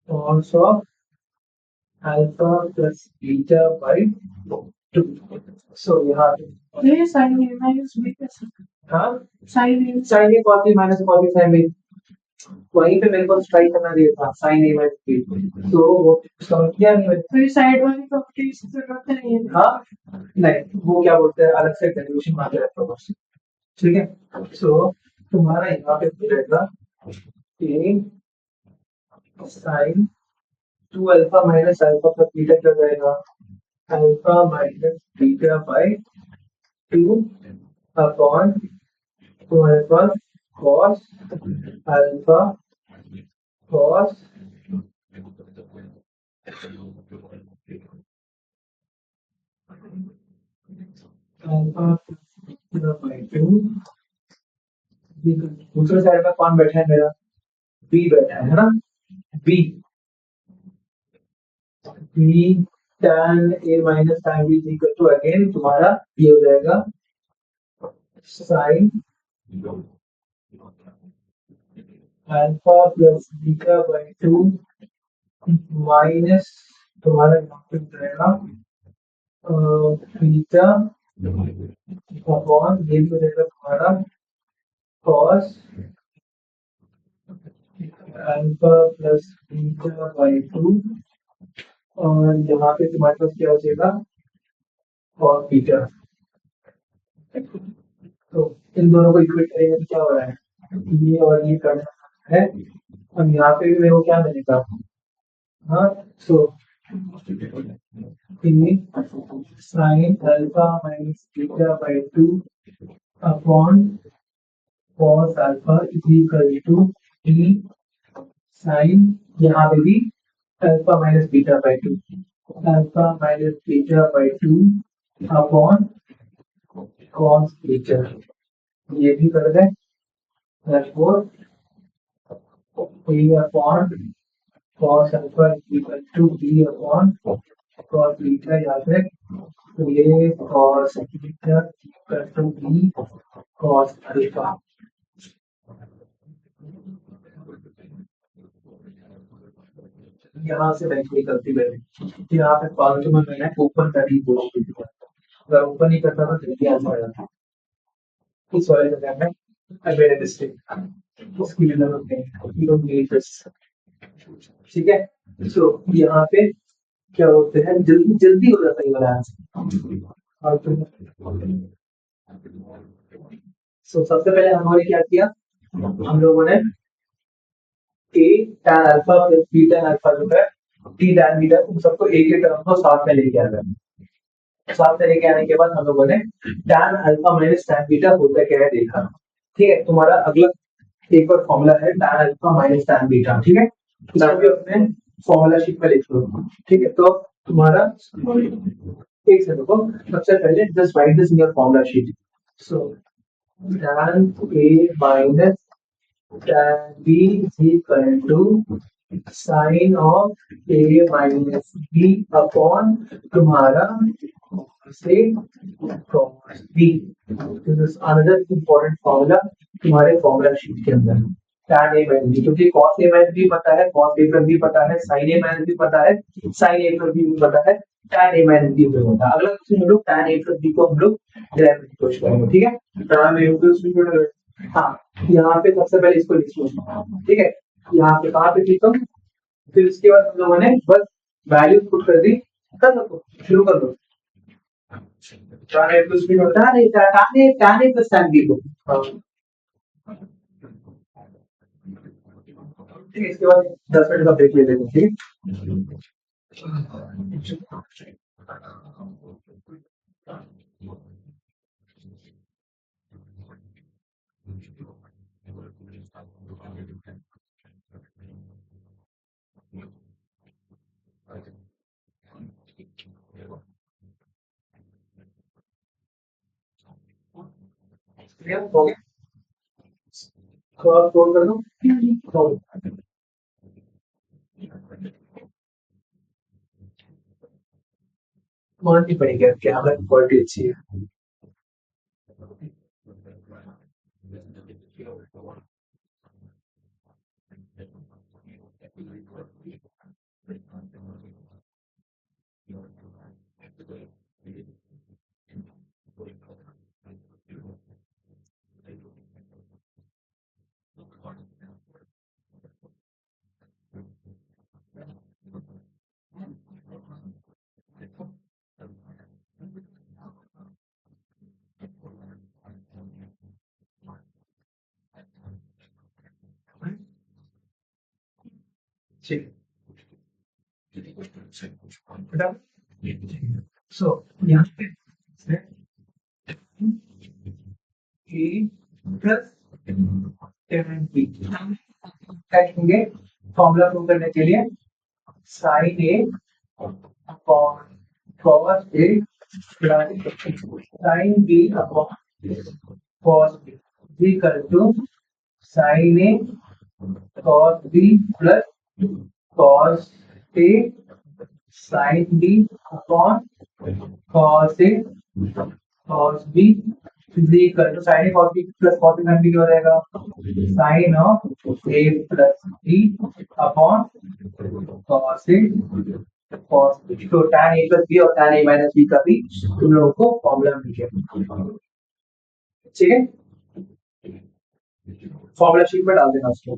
cos of alpha plus beta by 2। सो यहाँ पे ये sin A minus B कैसे? हाँ sin A sin A cos B minus cos B sin B वहीं पे मेरे को स्ट्राइक करना दिया था sin A माइनस B तो वो समझ गया नहीं मैंने। तो ये साइड वाली प्रॉपर्टी की जरूरत नहीं है। हाँ नहीं वो क्या बोलते हैं अलग से डेरिवेशन मार के रखो बस, ठीक है। सो तुम्हारा यहाँ पे रहेगा कि sine 2 alpha minus alpha plus beta क्या जाएगा alpha minus beta by 2 upon तुम्हारे पास cos alpha cos alpha beta by 2। दूसरे साइड में कौन बैठा है मेरा बी बैठा है ना b b tan a minus tan b equal to again तुम्हारा ये हो जाएगा sine alpha plus beta by 2 minus तुम्हारा यहाँ पे जाएगा बीटा अपॉन ये भी हो जाएगा तुम्हारा cos alpha plus beta by 2 और यहाँ पे तुम्हारे पास क्या हो जाएगा और बीटा। तो इन दोनों को इक्वेट करेंगे तो क्या हो रहा है ये और ये करना है और यहाँ पे भी मेरे को क्या मिलेगा हाँ so sine alpha minus beta by 2 upon cos alpha is equal to t sine यहाँ पे भी alpha minus beta by 2 alpha minus beta by 2 upon cos beta ये भी कर दे therefore a upon cos alpha is equal to b upon cos beta याद है तो ये cos beta equal to b cos alpha। यहाँ से बैंक की गलती करें यहाँ पे फालतू में मैंने ओपन कर ही बोला अगर ओपन नहीं करता तो जल्दी आंसर आ जाता इस वाले जगह में I made a mistake उसकी भी जरूरत नहीं you don't need this ठीक है। सो यहाँ पे क्या होते हैं जल्दी जल्दी हो जाता है वाला आंसर। सो सबसे पहले हम लोगों ने क्या किया हम लोगों ने a tan alpha plus b tan alpha जो है टी टैन बीटा, तुम सबको एक एक टर्म को साथ में लेके आना है। साथ में लेके आने के बाद हम लोगों ने tan alpha minus tan beta होता क्या है देखा। ठीक है, तुम्हारा अगला एक और फॉर्मूला है tan alpha minus tan beta. ठीक है, इसको भी अपने फॉर्मूला शीट में लिख लो। ठीक है, तो तुम्हारा एक से देखो, सबसे पहले just right this in your formula sheet. So tan a minus tan b is equal to sin of a minus b upon तुम्हारा से cos b। This is another important formula तुम्हारे फॉर्मूला शीट के अंदर। tan a minus b, क्योंकि cos a minus b पता है, cos a plus b पता है, sin a minus b पता है, sin a plus b भी पता है, tan a minus b भी पता है। अगला क्वेश्चन हम लोग tan a plus b को हम लोग डिराइव करने की कोशिश करेंगे। ठीक है, tan a plus b को डिराइव, हाँ, यहाँ पे सबसे पहले इसको लिख लो। ठीक है, यहाँ पे कहाँ पे लिखो, फिर उसके बाद हम लोगों ने बस वैल्यू पुट कर दी, कर लो, शुरू कर दो। tan a plus b को ताने प्लस tan b को, ठीक है, इसके बाद 10 मिनट का ब्रेक ले लेते हैं। ठीक है, हो गया, थोड़ा स्क्रॉल कर दो। हो गया। माननी पड़ेगी, कैमरा की क्वालिटी अच्छी है। ठीक, सो यहाँ पे ए प्लस tan b करेंगे फॉर्मूला प्रूव करने के लिए, sin a upon cos a plus sin b upon cos b equal to sin a cos b plus cos a sin b upon cos a cos b equal to sin a cos b plus cos a sin b क्या हो जाएगा, sin of a plus b upon cos a cos b। तो tan a plus b और tan a minus b का भी तुम लोगों को फॉर्मूला मिल गया। ठीक है, फॉर्मूला शीट में डाल देना उसको।